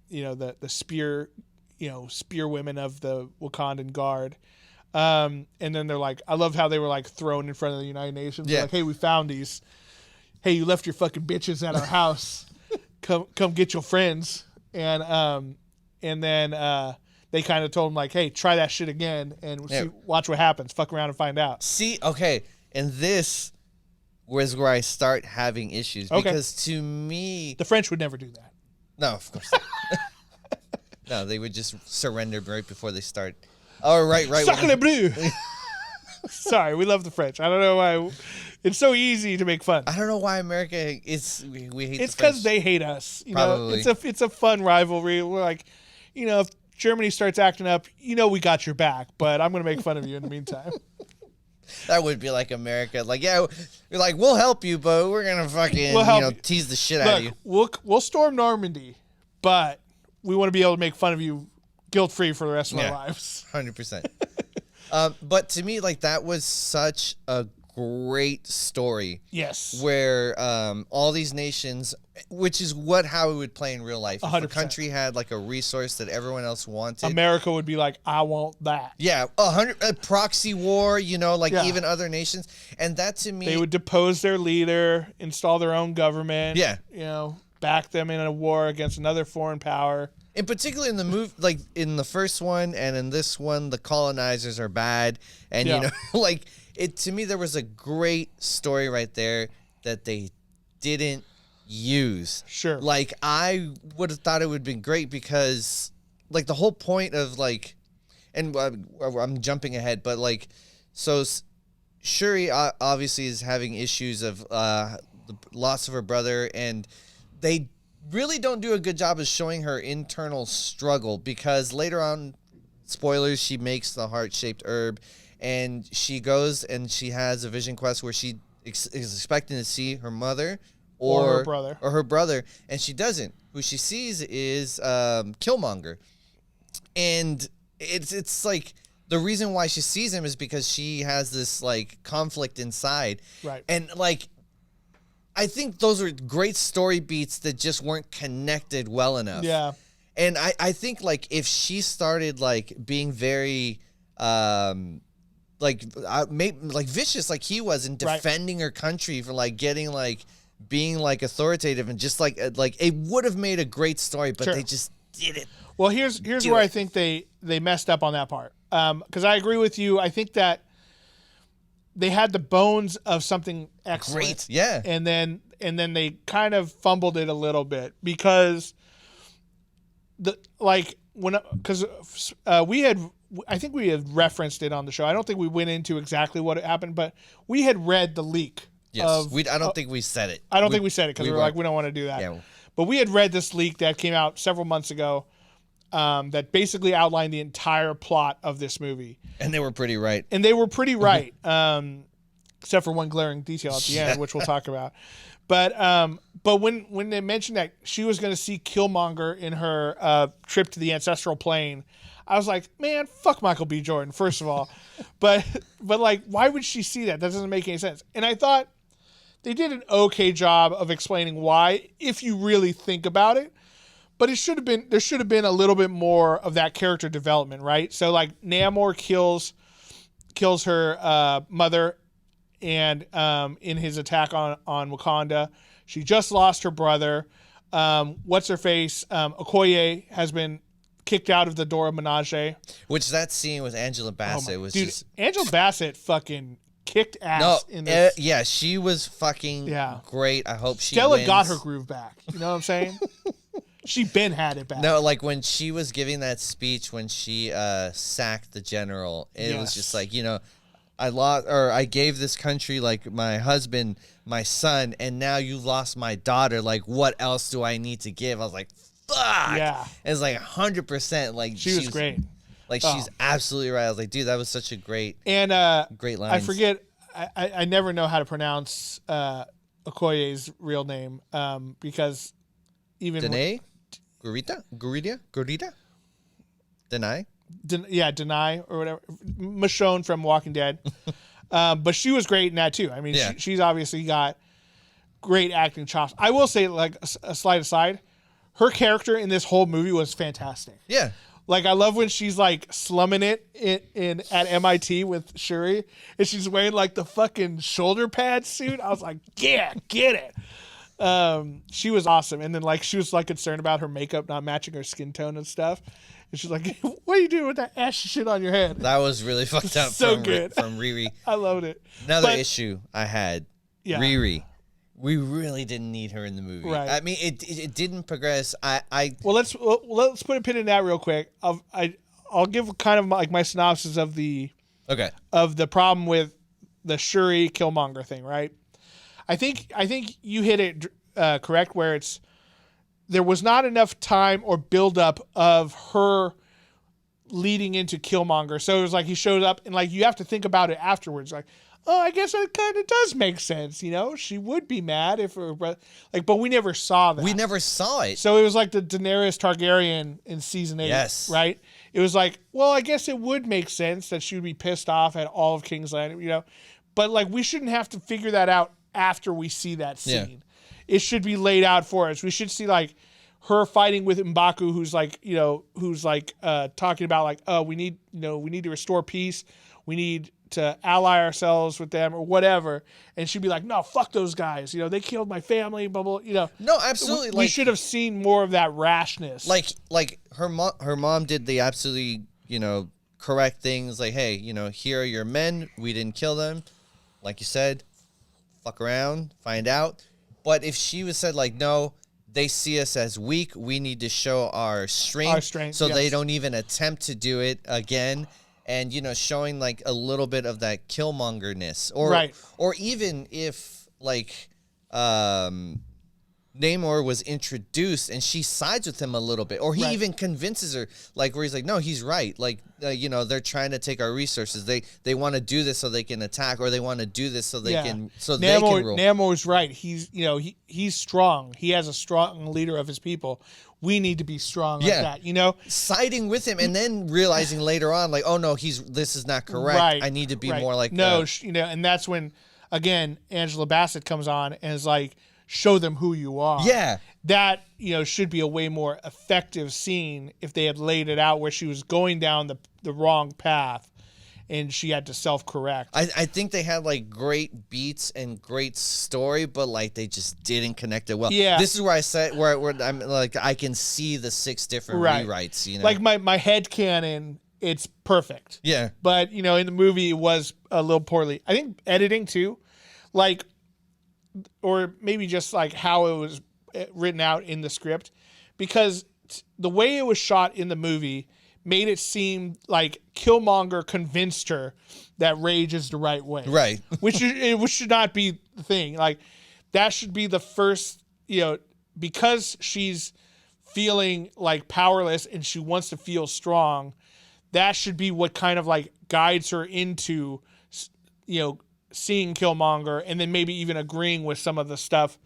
Speaker 1: you know, the spear, you know, spear women of the Wakandan Guard. And then they're like, I love how they were like thrown in front of the United Nations. Yeah. Like, hey, we found these. Hey, you left your fucking bitches at our house. Come get your friends. And then they kind of told them like, hey, try that shit again and watch what happens. Fuck around and find out.
Speaker 2: See, okay, and this was where I start having issues because to me,
Speaker 1: the French would never do that.
Speaker 2: No, of course not. No, they would just surrender right before they start. Oh, right.
Speaker 1: Sacre bleu. Sorry, we love the French. I don't know why. It's so easy to make fun.
Speaker 2: I don't know why America we hate.
Speaker 1: It's because they hate us. You Probably. Know, it's a fun rivalry. We're like, you know, if Germany starts acting up, you know, we got your back. But I'm gonna make fun of you in the meantime.
Speaker 2: That would be like America. Like, yeah, we're like, we'll help you, but we're gonna fucking tease the shit out of you.
Speaker 1: We'll storm Normandy, but we want to be able to make fun of you guilt-free for the rest of our lives.
Speaker 2: 100%. But to me, like, that was such a great story.
Speaker 1: Yes.
Speaker 2: Where all these nations, which is how it would play in real life.
Speaker 1: 100%.
Speaker 2: If a country had like a resource that everyone else wanted,
Speaker 1: America would be like, I want that.
Speaker 2: Yeah, a proxy war, you know, like even other nations. And that to me,
Speaker 1: they would depose their leader, install their own government.
Speaker 2: Yeah.
Speaker 1: You know, back them in a war against another foreign power.
Speaker 2: And particularly in the move, like in the first one and in this one, the colonizers are bad. And, you know, like to me, there was a great story right there that they didn't use.
Speaker 1: Sure.
Speaker 2: Like, I would have thought it would have been great because, like, the whole point of, like, and I'm jumping ahead, but, like, so Shuri obviously is having issues of the loss of her brother, and they really don't do a good job of showing her internal struggle because later on, spoilers, she makes the heart-shaped herb, and she goes and she has a vision quest where she is expecting to see her mother or her brother, and she doesn't. Who she sees is Killmonger, and it's like the reason why she sees him is because she has this like conflict inside,
Speaker 1: right?
Speaker 2: And like, I think those are great story beats that just weren't connected well enough.
Speaker 1: Yeah.
Speaker 2: And I think like if she started like being very like vicious like he was in defending her country for like getting like being like authoritative and just like it would have made a great story, but they just didn't.
Speaker 1: Well, here's where I think they messed up on that part. Because I agree with you. I think that they had the bones of something excellent.
Speaker 2: Great, yeah.
Speaker 1: And then they kind of fumbled it a little bit because I think we had referenced it on the show. I don't think we went into exactly what happened, but we had read the leak.
Speaker 2: Yes, I don't think we said it.
Speaker 1: I don't think we said it because we were like, we don't want to do that. Yeah. But we had read this leak that came out several months ago that basically outlined the entire plot of this movie.
Speaker 2: And they were pretty right.
Speaker 1: Except for one glaring detail at the end, which we'll talk about. But when they mentioned that she was going to see Killmonger in her trip to the ancestral plane, I was like, man, fuck Michael B. Jordan, first of all. but like, why would she see that? That doesn't make any sense. And I thought they did an okay job of explaining why, if you really think about it. But there should have been a little bit more of that character development, right? So like Namor kills her mother, and in his attack on Wakanda, she just lost her brother. What's her face? Okoye has been kicked out of the Dora Milaje.
Speaker 2: Which that scene with Angela Bassett was just...
Speaker 1: Angela Bassett fucking kicked ass in this.
Speaker 2: Yeah, she was fucking great. I hope
Speaker 1: Stella
Speaker 2: wins.
Speaker 1: got her groove back. You know what I'm saying? She been had it back.
Speaker 2: No, like when she was giving that speech when she sacked the general, it was just like, I gave this country like my husband, my son, and now you lost my daughter. Like, what else do I need to give? I was like, fuck.
Speaker 1: Yeah.
Speaker 2: It's like 100%. Like
Speaker 1: she was great.
Speaker 2: Like she's absolutely right. I was like, dude, that was such a great great line.
Speaker 1: I forget. I never know how to pronounce Okoye's real name because even
Speaker 2: Danae? Gurita? Deny?
Speaker 1: Deny or whatever. Michonne from Walking Dead. But she was great in that too. I mean, she's obviously got great acting chops. I will say, like a slight aside, her character in this whole movie was fantastic.
Speaker 2: Yeah.
Speaker 1: Like, I love when she's like slumming it at MIT with Shuri, and she's wearing like the fucking shoulder pad suit. I was like, yeah, get it. She was awesome. And then like she was like concerned about her makeup not matching her skin tone and stuff. And she's like, what are you doing with that ash shit on your head?
Speaker 2: That was really fucked up from Riri.
Speaker 1: I loved it.
Speaker 2: Another issue I had, Riri. We really didn't need her in the movie.
Speaker 1: Right.
Speaker 2: I mean, it didn't progress.
Speaker 1: Well, let's put a pin in that real quick. I'll give kind of like my synopsis of the problem with the Shuri Killmonger thing, right? I think you hit it correct, where there was not enough time or buildup of her leading into Killmonger. So it was like he showed up, and like you have to think about it afterwards. Like, oh, I guess it kind of does make sense. She would be mad if her brother, like, but we never saw that.
Speaker 2: We never saw it.
Speaker 1: So it was like the Daenerys Targaryen in season 8.
Speaker 2: Yes.
Speaker 1: Right? It was like, well, I guess it would make sense that she would be pissed off at all of King's Landing, but like we shouldn't have to figure that out after we see that scene. Yeah. It should be laid out for us. We should see like her fighting with M'Baku, who's talking about like, oh, we need to restore peace. We need to ally ourselves with them or whatever. And she'd be like, no, fuck those guys. They killed my family, blah, blah,
Speaker 2: No, absolutely.
Speaker 1: We should have seen more of that rashness.
Speaker 2: Like her mom did the absolutely, correct things. Like, hey, here are your men. We didn't kill them. Like you said, fuck around, find out. But if she was said like, no, they see us as weak. We need to show our strength. So they don't even attempt to do it again. And, showing like a little bit of that Killmongerness. Or even if like Namor was introduced and she sides with him a little bit. Or he even convinces her, like where he's like, no, he's right. Like, they're trying to take our resources. They want to do this so they can attack, or they want to do this so they can they can rule.
Speaker 1: Namor's right. He's he's strong. He has a strong leader of his people. We need to be strong like that,
Speaker 2: siding with him and then realizing later on, like, oh no, this is not correct.
Speaker 1: Right,
Speaker 2: I need to be more like
Speaker 1: and that's when again Angela Bassett comes on and is like, show them who you are.
Speaker 2: Yeah, that
Speaker 1: should be a way more effective scene if they had laid it out where she was going down the wrong path and she had to self-correct.
Speaker 2: I think they had like great beats and great story, but like they just didn't connect it well.
Speaker 1: Yeah,
Speaker 2: this is where I said where I'm like I can see the 6 different rewrites.
Speaker 1: Like my headcanon, it's perfect.
Speaker 2: Yeah,
Speaker 1: but in the movie it was a little poorly. I think editing too, like, or maybe just like how it was written out in the script, because the way it was shot in the movie made it seem like Killmonger convinced her that rage is the right way.
Speaker 2: Right.
Speaker 1: which should not be the thing. Like, that should be the first, because she's feeling like powerless and she wants to feel strong, that should be what kind of like guides her into, seeing Killmonger and then maybe even agreeing with some of the stuff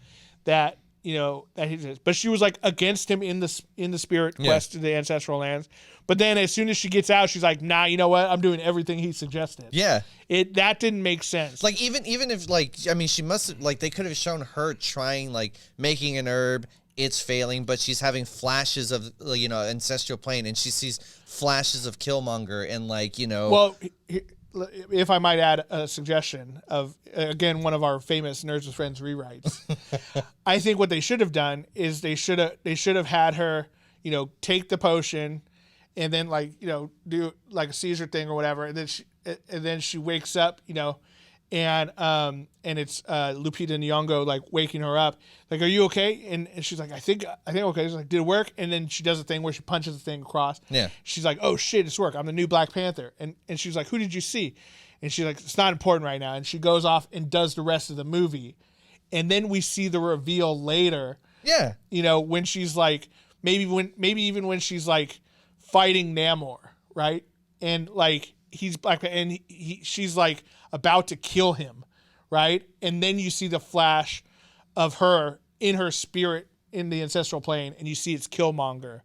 Speaker 1: that, that he did. But she was like against him in the spirit quest to the ancestral lands. But then as soon as she gets out, she's like, nah, you know what? I'm doing everything he suggested.
Speaker 2: Yeah.
Speaker 1: That didn't make sense.
Speaker 2: Like even if like, I mean, she must have, like, they could have shown her trying, like, making an herb. It's failing, but she's having flashes of, ancestral plane, and she sees flashes of Killmonger and, like,
Speaker 1: Well, if I might add a suggestion of, again, one of our famous Nerds with Friends rewrites, I think what they should have done is they should have had her, take the potion, and then do like a Caesar thing or whatever, and then she wakes up, and it's Lupita Nyong'o like waking her up, like, are you okay? And she's like, I think okay. She's like, did it work? And then she does a thing where she punches the thing across.
Speaker 2: Yeah.
Speaker 1: She's like, oh shit, it's work. I'm the new Black Panther. And she's like, who did you see? And she's like, it's not important right now. And she goes off and does the rest of the movie, and then we see the reveal later.
Speaker 2: Yeah.
Speaker 1: When she's like, maybe even when she's like fighting Namor, right? And like he's Black, and she's like about to kill him, right? And then you see the flash of her in her spirit in the ancestral plane, and you see it's Killmonger.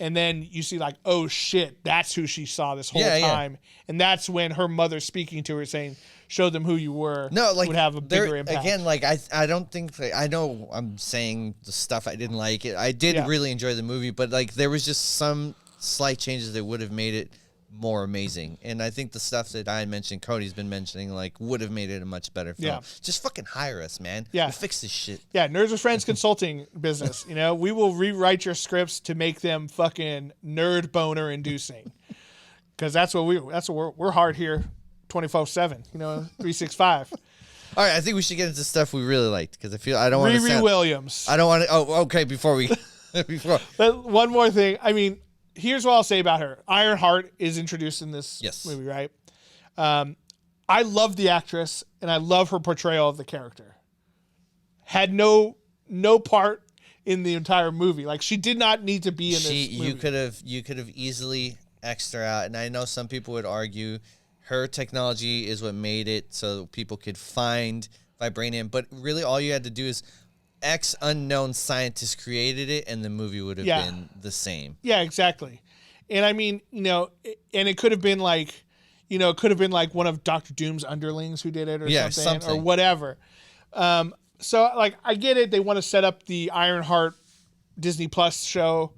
Speaker 1: And then you see like, oh shit, that's who she saw this whole time. Yeah. And that's when her mother speaking to her saying, show them who you were, would have a bigger impact.
Speaker 2: Again, like I don't think, I know I'm saying the stuff I didn't like. I did really enjoy the movie, but like there was just some slight changes that would have made it more amazing. And I think the stuff that I mentioned, Cody's been mentioning, like, would have made it a much better film. Yeah. Just fucking hire us, man. Yeah. We'll fix this shit.
Speaker 1: Yeah, Nerds with Friends consulting business. We will rewrite your scripts to make them fucking nerd boner inducing. Because that's what we're hard here 24/7, 365.
Speaker 2: All right, I think we should get into stuff we really liked, because I don't want to
Speaker 1: Riri Williams.
Speaker 2: I don't want to. Oh, okay. Before
Speaker 1: But one more thing. I mean, here's what I'll say about her. Ironheart is introduced in this movie, right? I love the actress, and I love her portrayal of the character. Had no part in the entire movie. Like, she did not need to be in this movie.
Speaker 2: You could have easily X'd her out, and I know some people would argue her technology is what made it so people could find vibranium, but really all you had to do is X unknown scientist created it, and the movie would have been the same.
Speaker 1: Yeah, exactly. And I mean, and it could have been like, one of Dr. Doom's underlings who did it or something or whatever. So like, I get it. They want to set up the Ironheart Disney Plus show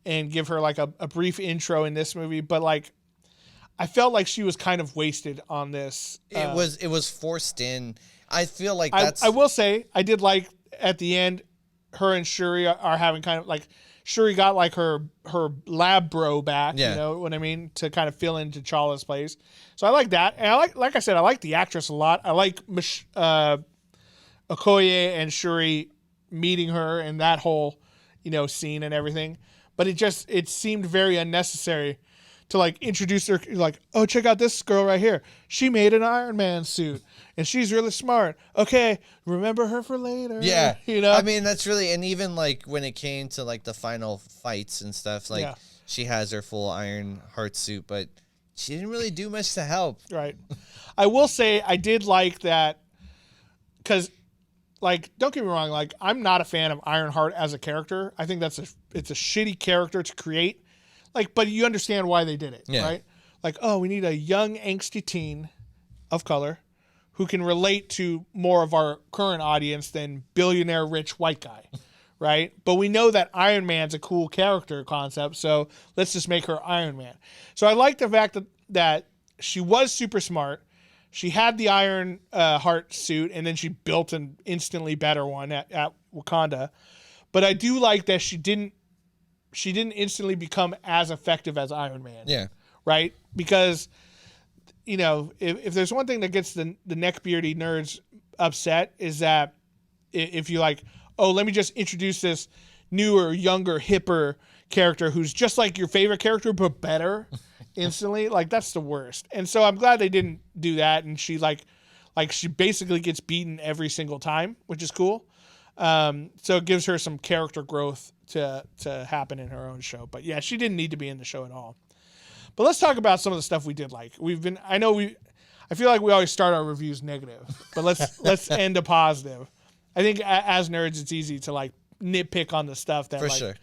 Speaker 1: and give her like a brief intro in this movie, but like, I felt like she was kind of wasted on this.
Speaker 2: It was forced in. I feel like
Speaker 1: I will say I did like at the end, her and Shuri are having kind of like, Shuri got like her lab bro back, you know what I mean, to kind of fill in T'Challa's place. So I like that, and like I said, I like the actress a lot. I like Okoye and Shuri meeting her and that whole scene and everything. But it seemed very unnecessary to like introduce her, like, oh, check out this girl right here. She made an Iron Man suit and she's really smart. Okay, remember her for later.
Speaker 2: Yeah. I mean, that's really, and even like when it came to like the final fights and stuff, like she has her full Iron Heart suit, but she didn't really do much to help.
Speaker 1: Right. I will say I did like that, because like, don't get me wrong, like, I'm not a fan of Ironheart as a character. I think it's a shitty character to create. Like, but you understand why they did it, right? Like, oh, we need a young, angsty teen of color who can relate to more of our current audience than billionaire rich white guy, right? But we know that Iron Man's a cool character concept, so let's just make her Iron Man. So I like the fact that she was super smart. She had the Iron Heart suit, and then she built an instantly better one at Wakanda. But I do like that she didn't instantly become as effective as Iron Man.
Speaker 2: Yeah.
Speaker 1: Right? Because, if there's one thing that gets the neckbeardy nerds upset, is that if you like, oh, let me just introduce this newer, younger, hipper character who's just like your favorite character, but better instantly, like, that's the worst. And so I'm glad they didn't do that. And she she basically gets beaten every single time, which is cool. So it gives her some character growth to happen in her own show. But yeah, she didn't need to be in the show at all. But let's talk about some of the stuff we did like. I feel like we always start our reviews negative, but let's end a positive. I think as nerds, it's easy to like nitpick on the stuff that
Speaker 2: For
Speaker 1: like,
Speaker 2: sure.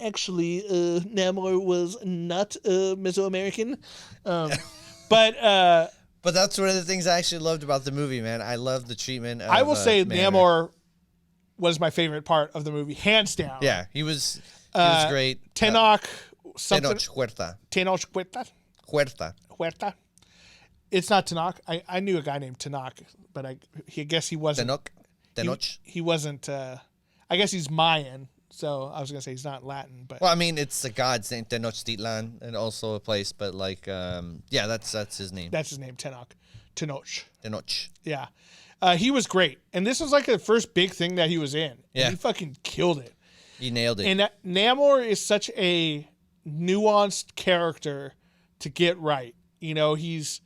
Speaker 1: Actually, Namor was not Mesoamerican. But
Speaker 2: that's one of the things I actually loved about the movie, man. I love the treatment of
Speaker 1: I will say
Speaker 2: Manor.
Speaker 1: Namor was my favorite part of the movie, hands down.
Speaker 2: Yeah, he was great.
Speaker 1: Tenoch, something.
Speaker 2: Tenoch Huerta.
Speaker 1: Huerta. It's not Tenoch. I knew a guy named Tenoch, but I guess he wasn't.
Speaker 2: Tenoch.
Speaker 1: He wasn't. I guess he's Mayan, so I was gonna say he's not Latin. But
Speaker 2: well, I mean, it's the god Saint Tenochtitlan, and also a place. But like, yeah, that's his name.
Speaker 1: That's his name, Tenoch.
Speaker 2: Tenoch.
Speaker 1: Yeah, he was great, and this was like the first big thing that he was in.
Speaker 2: Yeah,
Speaker 1: and he fucking killed it.
Speaker 2: He nailed it.
Speaker 1: And Namor is such a nuanced character to get right. You know, he's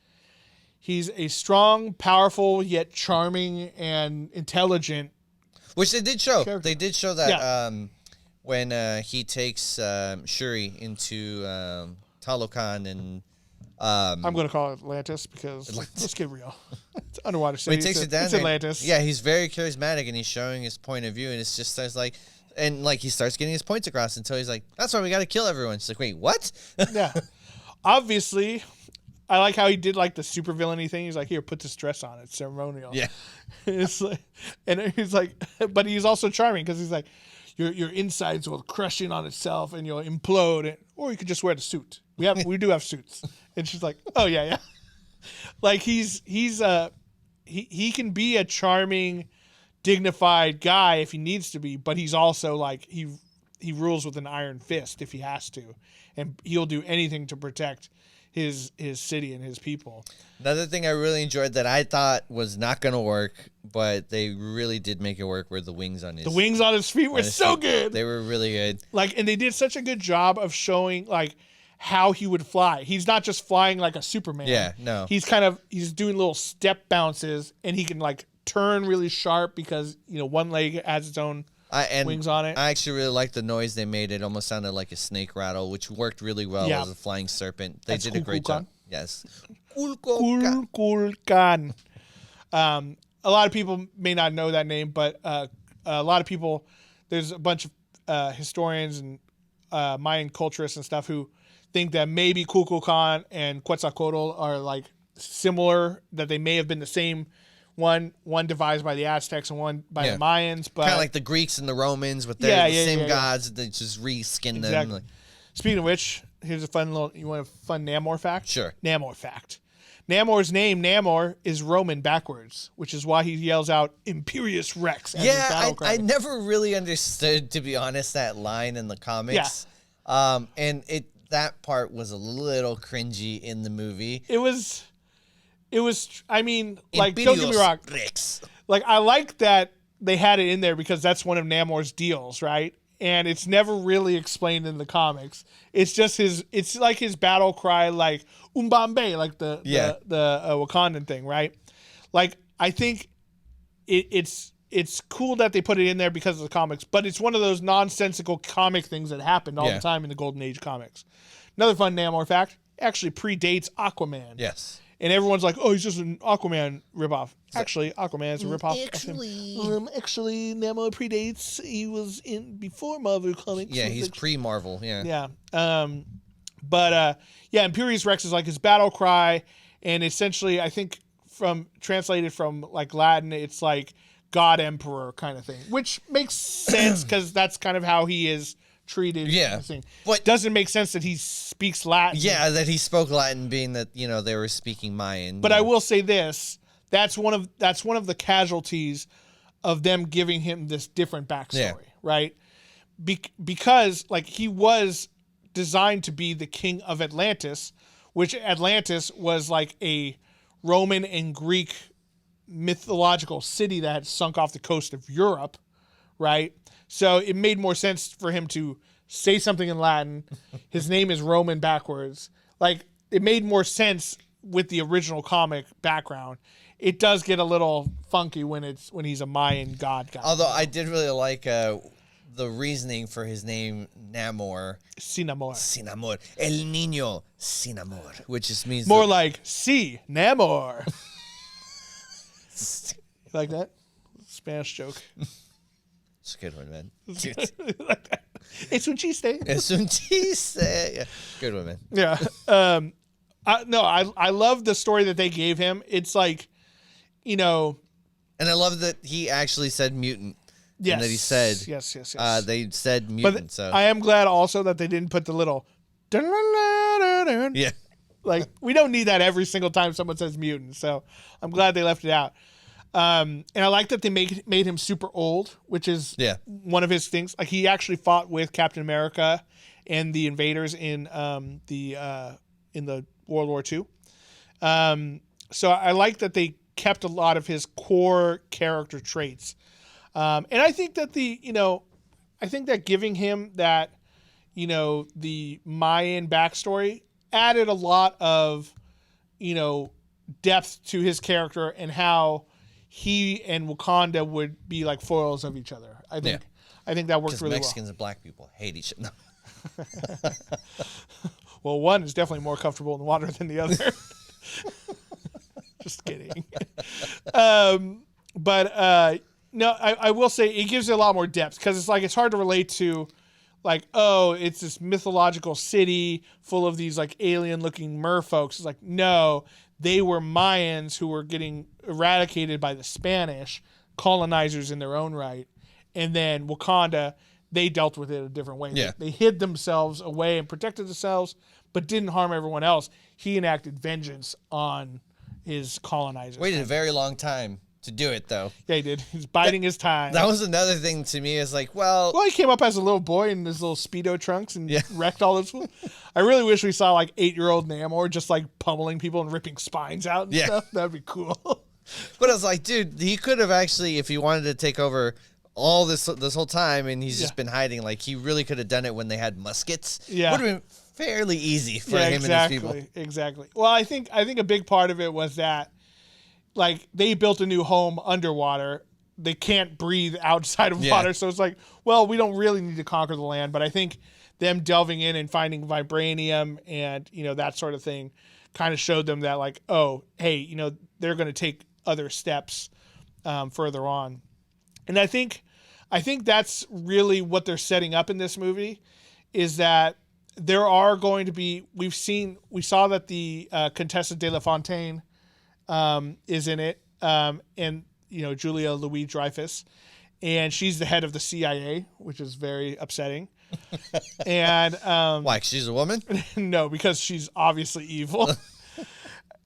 Speaker 1: a strong, powerful, yet charming and intelligent.
Speaker 2: Which they did show.
Speaker 1: Character.
Speaker 2: They did show that when he takes Shuri into Talokan and...
Speaker 1: I'm going to call it Atlantis because let's get real. It's underwater city.
Speaker 2: He takes it down
Speaker 1: it's
Speaker 2: there.
Speaker 1: Atlantis.
Speaker 2: Yeah, he's very charismatic and he's showing his point of view and it's just starts like... And like he starts getting his points across until he's like, that's why we got to kill everyone. It's like, wait, what?
Speaker 1: Yeah. Obviously... I like how he did like the super villainy thing. He's like, here, put this dress on. It's ceremonial.
Speaker 2: Yeah.
Speaker 1: It's like, and he's like, but he's also charming because he's like, your insides will crush in on itself and you'll implode. Or you could just wear the suit. We do have suits. And she's like, oh yeah. Like he can be a charming, dignified guy if he needs to be, but he's also like he rules with an iron fist if he has to, and he'll do anything to protect his city and his people.
Speaker 2: Another thing I really enjoyed that I thought was not going to work, but they really did make it work were the wings on his
Speaker 1: feet were so good.
Speaker 2: They were really good.
Speaker 1: Like, and they did such a good job of showing like how he would fly. He's not just flying like a Superman.
Speaker 2: Yeah, no.
Speaker 1: He's doing little step bounces and he can like turn really sharp because, you know, one leg has its own wings on it.
Speaker 2: I actually really liked the noise they made. It almost sounded like a snake rattle, which worked really well as a flying serpent. They did a great job. Yes.
Speaker 1: Kulkulkan. A lot of people may not know that name, but a lot of people, there's a bunch of historians and Mayan culturists and stuff who think that maybe Kukulkan and Quetzalcoatl are like similar, that they may have been the same one devised by the Aztecs and one by the Mayans, but
Speaker 2: kind of like the Greeks and the Romans with their same gods. They just reskin them. Like,
Speaker 1: speaking of which, here's a fun little. You want a fun Namor fact?
Speaker 2: Sure.
Speaker 1: Namor fact. Namor's name, Namor, is Roman backwards, which is why he yells out Imperius Rex. As his battle cry.
Speaker 2: I never really understood, to be honest, that line in the comics. Yeah. And that part was a little cringy in the movie.
Speaker 1: It was. I mean, like, don't get me wrong.
Speaker 2: Rex.
Speaker 1: Like, I like that they had it in there because that's one of Namor's deals, right? And it's never really explained in the comics. It's just it's like his battle cry, like Umbambe, like the Wakandan thing, right? Like, I think it's cool that they put it in there because of the comics, but it's one of those nonsensical comic things that happened all the time in the Golden Age comics. Another fun Namor fact, actually predates Aquaman.
Speaker 2: Yes.
Speaker 1: And everyone's like, oh, he's just an Aquaman ripoff. Actually, Aquaman is a ripoff of him. Actually, Namor predates. He was in before Marvel Comics.
Speaker 2: Yeah, he's pre-Marvel, yeah.
Speaker 1: Yeah. Imperius Rex is like his battle cry. And essentially, I think translated from like Latin, it's like God Emperor kind of thing. Which makes sense because that's kind of how he is treated.
Speaker 2: Yeah,
Speaker 1: but doesn't make sense that he speaks Latin.
Speaker 2: Yeah, that he spoke Latin, being that they were speaking Mayan.
Speaker 1: But I will say this: that's one of the casualties of them giving him this different backstory, right? Because like he was designed to be the king of Atlantis, which Atlantis was like a Roman and Greek mythological city that had sunk off the coast of Europe, right? So it made more sense for him to say something in Latin. His name is Roman backwards. Like, it made more sense with the original comic background. It does get a little funky when he's a Mayan god guy.
Speaker 2: Although I did really like the reasoning for his name, Namor.
Speaker 1: Sinamor.
Speaker 2: El Niño Sinamor, which just means
Speaker 1: more like Namor. You like that? Spanish joke.
Speaker 2: It's a good one, man.
Speaker 1: Es un chiste.
Speaker 2: Es un chiste. Yeah. Good one, man.
Speaker 1: Yeah. I love the story that they gave him. It's like, you know.
Speaker 2: And I love that he actually said mutant.
Speaker 1: Yes.
Speaker 2: And that he said.
Speaker 1: Yes.
Speaker 2: They said mutant.
Speaker 1: But
Speaker 2: so
Speaker 1: I am glad also that they didn't put the little.
Speaker 2: Yeah.
Speaker 1: Like, we don't need that every single time someone says mutant. So I'm glad they left it out. And I like that they made him super old, which is one of his things. Like, he actually fought with Captain America and the invaders in the World War II. So I like that they kept a lot of his core character traits. And I think that giving him that, the Mayan backstory added a lot of, depth to his character and how he and Wakanda would be like foils of each other. I think that worked really
Speaker 2: Mexicans and black people hate each other. No.
Speaker 1: Well, one is definitely more comfortable in the water than the other. Just kidding. No, I will say it gives it a lot more depth because it's hard to relate to, like, oh, it's this mythological city full of these like alien looking merfolks. It's like, no, they were Mayans who were getting eradicated by the Spanish colonizers in their own right. And then Wakanda, they dealt with it a different way.
Speaker 2: Yeah.
Speaker 1: They hid themselves away and protected themselves, but didn't harm everyone else. He enacted vengeance on his colonizers.
Speaker 2: Waited a very long time to do it, though.
Speaker 1: Yeah, he did. He's biding his time.
Speaker 2: That was another thing to me. Is like, well,
Speaker 1: he came up as a little boy in his little Speedo trunks and wrecked all this. I really wish we saw like 8-year-old Namor just like pummeling people and ripping spines out and stuff. That'd be cool.
Speaker 2: But I was like, dude, he could have actually, if he wanted to take over all this whole time, and he's just been hiding, like he really could have done it when they had muskets. Yeah, would have been fairly easy for him and his people.
Speaker 1: Exactly. Well, I think a big part of it was that, like, they built a new home underwater. They can't breathe outside of water. So it's like, well, we don't really need to conquer the land. But I think them delving in and finding vibranium and, that sort of thing kind of showed them that, like, oh, hey, they're going to take other steps further on. And I think that's really what they're setting up in this movie is that there are going to be, we saw that the Contessa de la Fontaine is in it, and Julia Louis-Dreyfus, and she's the head of the CIA, which is very upsetting. And
Speaker 2: why? 'Cause she's a woman?
Speaker 1: No, because she's obviously evil.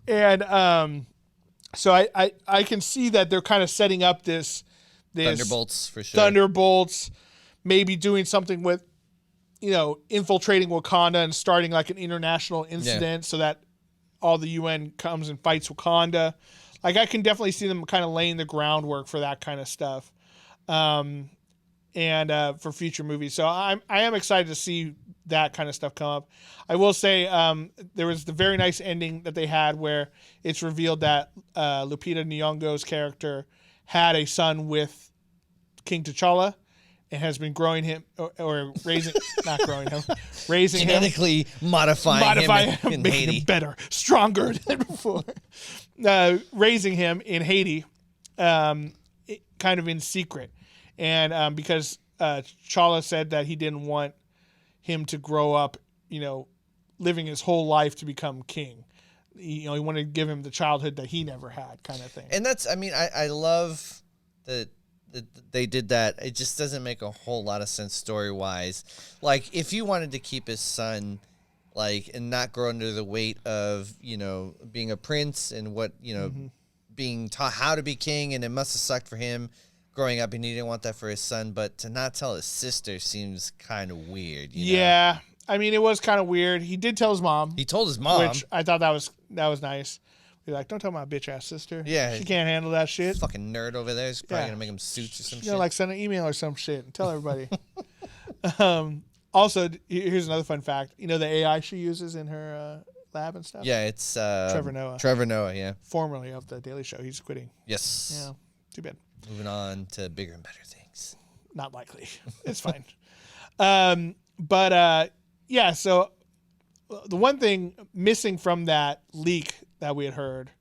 Speaker 1: And so I can see that they're kind of setting up this
Speaker 2: Thunderbolts for sure.
Speaker 1: Thunderbolts, maybe doing something with infiltrating Wakanda and starting like an international incident so that all the UN comes and fights Wakanda. Like, I can definitely see them kind of laying the groundwork for that kind of stuff, and for future movies. So I am excited to see that kind of stuff come up. I will say there was the very nice ending that they had where it's revealed that Lupita Nyong'o's character had a son with King T'Challa and has been growing him or raising, not growing him, raising
Speaker 2: genetically modifying him in
Speaker 1: making
Speaker 2: Haiti.
Speaker 1: Him better, stronger than before. Raising him in Haiti, kind of in secret. And because T'Challa said that he didn't want him to grow up, living his whole life to become king. He wanted to give him the childhood that he never had, kind of thing.
Speaker 2: And that's, I love that they did that. It just doesn't make a whole lot of sense story-wise. Like, if you wanted to keep his son, like, and not grow under the weight of, being a prince and what, being taught how to be king, and it must have sucked for him growing up, and he didn't want that for his son, but to not tell his sister seems kind of weird.
Speaker 1: Yeah. It was kind of weird. He did tell his mom.
Speaker 2: He told his mom.
Speaker 1: Which I thought that was nice. Be like, don't tell my bitch-ass sister.
Speaker 2: Yeah.
Speaker 1: She can't handle that shit.
Speaker 2: Fucking nerd over there. He's probably going to make him suits or some shit.
Speaker 1: Like, send an email or some shit and tell everybody. Also, here's another fun fact. The AI she uses in her lab and stuff?
Speaker 2: Yeah, it's
Speaker 1: Trevor Noah.
Speaker 2: Trevor Noah, yeah.
Speaker 1: Formerly of The Daily Show. He's quitting.
Speaker 2: Yes.
Speaker 1: Yeah, too bad.
Speaker 2: Moving on to bigger and better things.
Speaker 1: Not likely. It's fine. Yeah, so the one thing missing from that leak that we had heard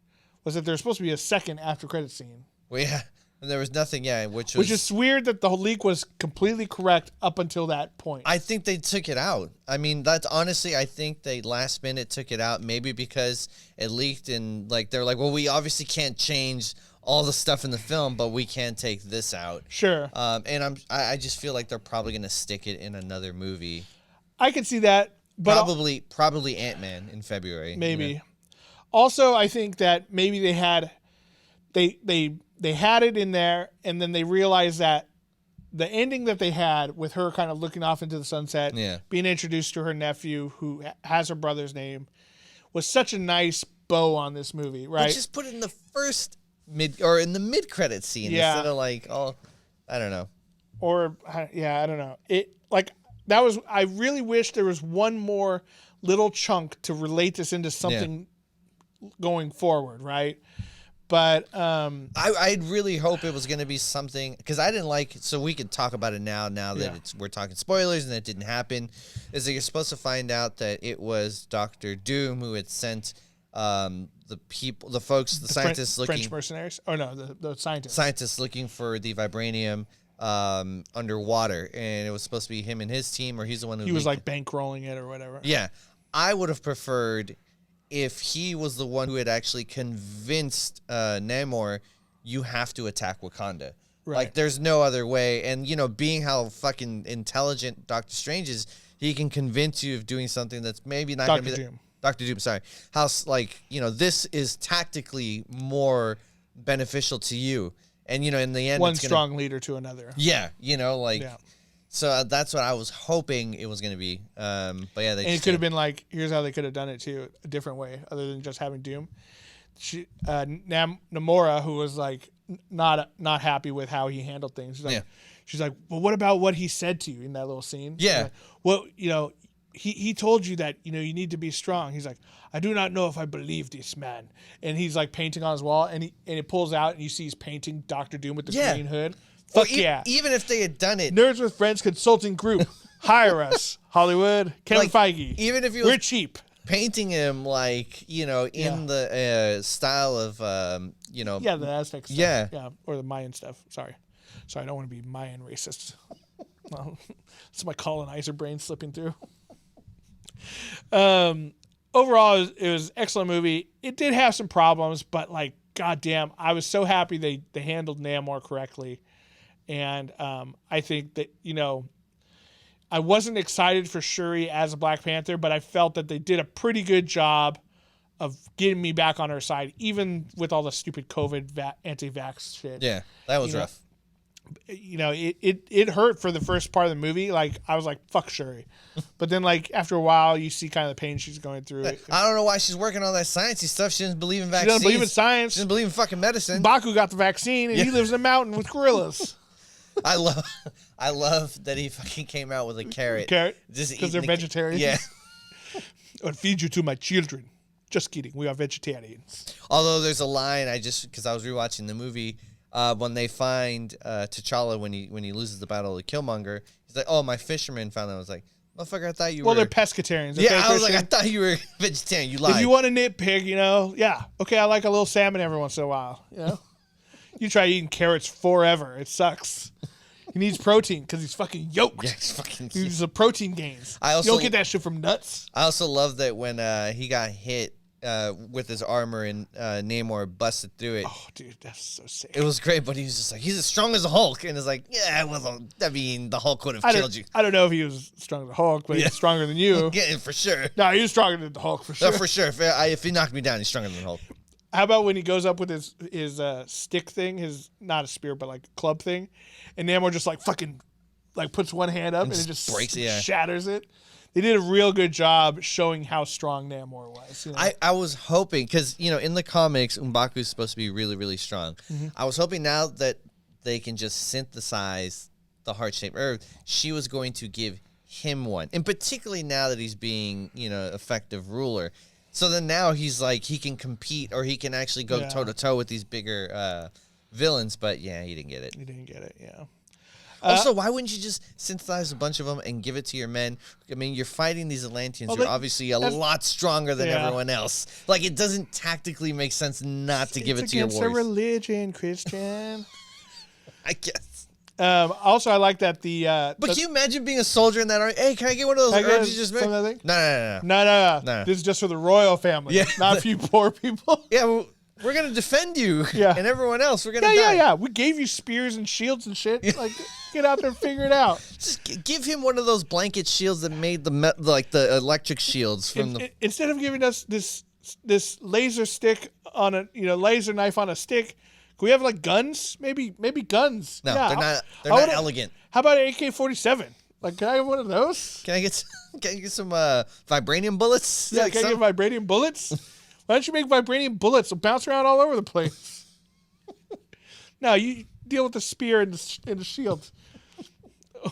Speaker 1: was that there's supposed to be a second after credit scene.
Speaker 2: Well, yeah. And there was nothing, which
Speaker 1: is weird that the leak was completely correct up until that point.
Speaker 2: I think they took it out. I mean, that's honestly, I think they last minute took it out, maybe because it leaked and like they're like, well, we obviously can't change all the stuff in the film, but we can take this out.
Speaker 1: Sure.
Speaker 2: And I just feel like they're probably gonna stick it in another movie.
Speaker 1: I can see that, but
Speaker 2: probably Ant-Man in February.
Speaker 1: Maybe.
Speaker 2: You know?
Speaker 1: Also, I think that maybe they had it in there, and then they realized that the ending that they had with her kind of looking off into the sunset, being introduced to her nephew who has her brother's name, was such a nice bow on this movie, right?
Speaker 2: But just put it in the first in the mid-credit scene instead of like, I don't know.
Speaker 1: Or I don't know. That was. I really wish there was one more little chunk to relate this into something going forward, right? But
Speaker 2: I'd really hope it was going to be something, because I didn't like. So we could talk about it now that we're talking spoilers and it didn't happen. Is that you're supposed to find out that it was Dr. Doom who had sent the scientists looking
Speaker 1: French mercenaries. Oh no, the
Speaker 2: scientists looking for the vibranium underwater, and it was supposed to be him and his team, or he's the one who
Speaker 1: he was like bankrolling it or whatever.
Speaker 2: Yeah, I would have preferred if he was the one who had actually convinced Namor, you have to attack Wakanda. Right. Like, there's no other way. And, being how fucking intelligent Doctor Strange is, he can convince you of doing something that's maybe not going to be... Dr. Doom, sorry. How, this is tactically more beneficial to you. And, in the end...
Speaker 1: One strong leader to another.
Speaker 2: Yeah, So that's what I was hoping it was going to be. But yeah,
Speaker 1: it could have been like, here's how they could have done it too, a different way, other than just having Doom. Namora, who was like not happy with how he handled things. She's like, well, what about what he said to you in that little scene?
Speaker 2: Yeah.
Speaker 1: Like, well, he told you that, you need to be strong. He's like, I do not know if I believe this man. And he's like painting on his wall, and it pulls out, and you see he's painting Dr. Doom with the green hood. Fuck yeah.
Speaker 2: Even if they had done it.
Speaker 1: Nerds with Friends Consulting Group. Hire us. Hollywood. Kevin Feige.
Speaker 2: Even if
Speaker 1: we're cheap.
Speaker 2: Painting him in the style of,
Speaker 1: Yeah, the Aztec stuff.
Speaker 2: Yeah.
Speaker 1: Yeah. Or the Mayan stuff. Sorry, I don't want to be Mayan racist. Well, it's my colonizer brain slipping through. Overall, it was an excellent movie. It did have some problems, but goddamn, I was so happy they handled Namor correctly. And I think that, I wasn't excited for Shuri as a Black Panther, but I felt that they did a pretty good job of getting me back on her side, even with all the stupid COVID anti-vax shit.
Speaker 2: Yeah, that was rough.
Speaker 1: It hurt for the first part of the movie. I was like, fuck Shuri. But then, after a while, you see kind of the pain she's going through.
Speaker 2: I don't know why she's working on that sciencey stuff. She doesn't believe in vaccines.
Speaker 1: She doesn't believe in science.
Speaker 2: She doesn't believe in fucking medicine.
Speaker 1: Baku got the vaccine, and he lives in a mountain with gorillas.
Speaker 2: I love that he fucking came out with a carrot.
Speaker 1: Because they're vegetarians.
Speaker 2: Yeah.
Speaker 1: I'd feed you to my children. Just kidding. We are vegetarians.
Speaker 2: Although there's a line, because I was rewatching the movie, when they find T'Challa when he loses the battle to Killmonger, he's like, "Oh, my fisherman found them." I was like, "Motherfucker, I thought you were."
Speaker 1: Well, they're pescatarians.
Speaker 2: I was like, "I thought you were vegetarian. You lied."
Speaker 1: If you want a nitpick, yeah, okay, I like a little salmon every once in a while. You try eating carrots forever, it sucks. He needs protein because he's fucking yoked.
Speaker 2: Yeah, he's fucking.
Speaker 1: He needs the protein gains. You don't get that shit from nuts.
Speaker 2: I also love that when he got hit with his armor and Namor busted through it.
Speaker 1: Oh, dude, that's so sick.
Speaker 2: It was great, but he was just like, he's as strong as a Hulk. And it's like, yeah, well, the Hulk would have killed you.
Speaker 1: I don't know if he was strong as a Hulk, but he's stronger than you.
Speaker 2: Yeah, for sure.
Speaker 1: No, he was stronger than the Hulk, for sure.
Speaker 2: No, for sure. If he knocked me down, he's stronger than the Hulk.
Speaker 1: How about when he goes up with his stick thing, his, not a spear, but club thing, and Namor just fucking puts one hand up and it just
Speaker 2: breaks it,
Speaker 1: shatters it. They did a real good job showing how strong Namor was.
Speaker 2: I was hoping, because, in the comics, M'Baku's supposed to be really, really strong. Mm-hmm. I was hoping now that they can just synthesize the heart-shaped herb, she was going to give him one. And particularly now that he's being, effective ruler. So then now he's he can compete, or he can actually go toe-to-toe with these bigger villains. But, yeah, he didn't get it.
Speaker 1: He didn't get it, yeah.
Speaker 2: Also, why wouldn't you just synthesize a bunch of them and give it to your men? I mean, you're fighting these Atlanteans who are obviously a lot stronger than everyone else. It doesn't tactically make sense not to give it to your warriors.
Speaker 1: It's against a religion, Christian.
Speaker 2: I guess.
Speaker 1: Also, I like that
Speaker 2: But can you imagine being a soldier in that army? Hey, can I get one of those herbs you just made? No.
Speaker 1: No. This is just for the royal family, not for you poor people.
Speaker 2: Yeah, well, we're going to defend you and everyone else. We're going to die.
Speaker 1: Yeah. We gave you spears and shields and shit. Like, get out there and figure it out.
Speaker 2: Just give him one of those blanket shields that made the electric shields from
Speaker 1: Instead of giving us this laser stick on a laser knife on a stick, can we have like guns? Maybe guns.
Speaker 2: No, they're not elegant.
Speaker 1: How about an AK-47? Like, can I have one of those?
Speaker 2: Can I get some vibranium bullets?
Speaker 1: Yeah, can I get vibranium bullets? Why don't you make vibranium bullets? They'll bounce around all over the place. No, you deal with the spear and the shield.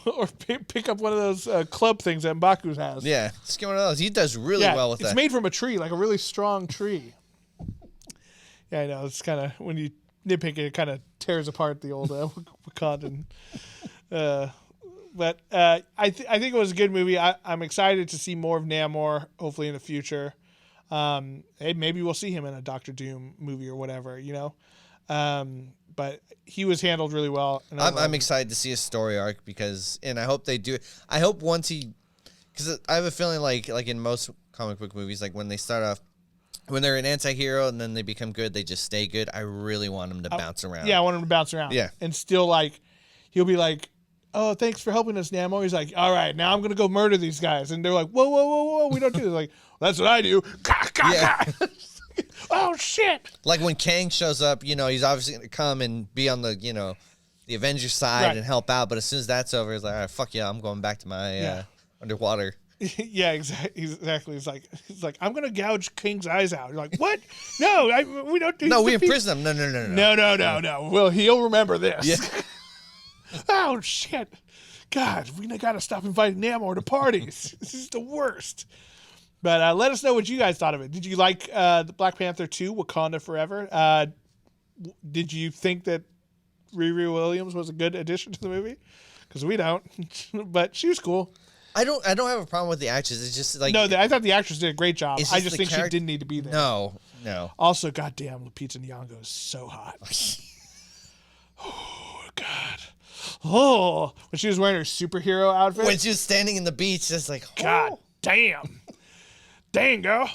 Speaker 1: Or pick up one of those club things that M'Baku has.
Speaker 2: Yeah, just get one of those. He does really well with that.
Speaker 1: It's made from a tree, like a really strong tree. Yeah, I know. It's kind of, when you nitpick it kind of tears apart the old Wakandan. But I think it was a good movie. I'm excited to see more of Namor, hopefully in the future. Hey, maybe we'll see him in a Doctor Doom movie or whatever, but he was handled really well. And
Speaker 2: I'm excited to see a story arc and I hope they do. I hope once because I have a feeling like in most comic book movies, like when they start off, when they're an anti-hero and then they become good, they just stay good. I really want him to bounce around.
Speaker 1: Yeah, I want him to bounce around.
Speaker 2: Yeah.
Speaker 1: And still, he'll be like, oh, thanks for helping us, Namor. He's like, all right, now I'm going to go murder these guys. And they're like, whoa, we don't do this. Like, well, that's what I do. Oh, shit.
Speaker 2: Like when Kang shows up, he's obviously going to come and be on the, the Avengers side and help out. But as soon as that's over, he's like, all right, fuck yeah, I'm going back to my underwater.
Speaker 1: Yeah, exactly. He's like, I'm gonna gouge King's eyes out. You're like, what? No, we don't do.
Speaker 2: No, we imprison him. No.
Speaker 1: Well, he'll remember this. Yeah. Oh shit! God, we gotta stop inviting Namor to parties. This is the worst. But let us know what you guys thought of it. Did you like the Black Panther 2, Wakanda Forever? Did you think that Riri Williams was a good addition to the movie? Because we don't. But she was cool.
Speaker 2: I don't have a problem with the actress. It's just like
Speaker 1: I thought the actress did a great job. I just think she didn't need to be there.
Speaker 2: No.
Speaker 1: Also, goddamn, Lupita Nyong'o is so hot. Oh God. Oh, when she was wearing her superhero outfit.
Speaker 2: When she was standing in the beach, just like
Speaker 1: God damn, dang girl.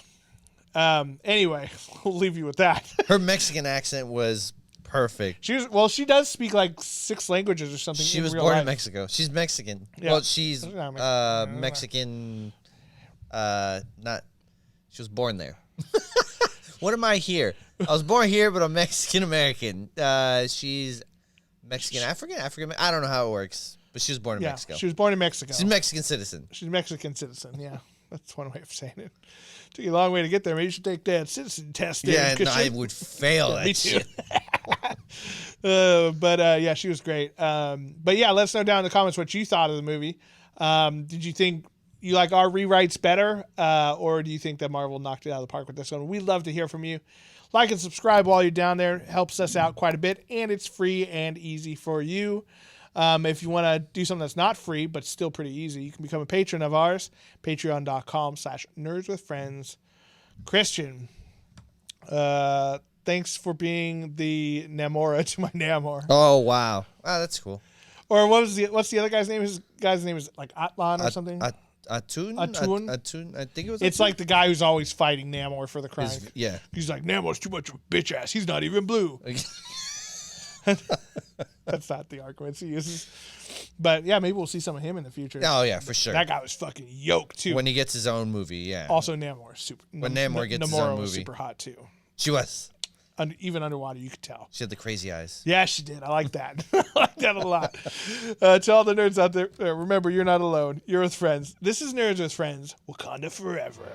Speaker 1: Anyway, we'll leave you with that.
Speaker 2: Her Mexican accent was perfect.
Speaker 1: She does speak like 6 languages or something.
Speaker 2: She was born in Mexico. She's Mexican. Yeah. Well, she's Mexican. She was born there. What am I here? I was born here, but I'm Mexican American. She's Mexican African. I don't know how it works, but she was born in Mexico.
Speaker 1: She was born in Mexico.
Speaker 2: She's a Mexican citizen.
Speaker 1: She's a Mexican citizen. Yeah, that's one way of saying it. Took you a long way to get there. Maybe you should take that citizen test.
Speaker 2: Yeah, I would fail that shit.
Speaker 1: But she was great. But yeah, let us know down in the comments what you thought of the movie. Did you think you like our rewrites better, or do you think that Marvel knocked it out of the park with this one? We'd love to hear from you. Like and subscribe while you're down there. It helps us out quite a bit, and it's free and easy for you. If you want to do something that's not free but still pretty easy, you can become a patron of ours, patreon.com/nerdswithfriends. Christian, thanks for being the Namora to my Namor.
Speaker 2: Oh, wow. Wow, that's cool.
Speaker 1: Or what's the other guy's name? His guy's name is like Atlan or something?
Speaker 2: Atun?
Speaker 1: Atun?
Speaker 2: I think it was
Speaker 1: It's
Speaker 2: Atun?
Speaker 1: like the guy who's always fighting Namor for the crown.
Speaker 2: Yeah.
Speaker 1: He's like, Namor's too much of a bitch ass. He's not even blue. That's not the arguments he uses. But yeah, maybe we'll see some of him in the future.
Speaker 2: Oh, yeah, for sure.
Speaker 1: That guy was fucking yoked, too.
Speaker 2: When he gets his own movie, yeah.
Speaker 1: Also, Namor.
Speaker 2: When Namor gets his own movie.
Speaker 1: Was super hot, too.
Speaker 2: She was.
Speaker 1: Even underwater, you could tell.
Speaker 2: She had the crazy eyes.
Speaker 1: Yeah, she did. I like that. I like that a lot. To all the nerds out there, remember, you're not alone. You're with friends. This is Nerds with Friends. Wakanda Forever.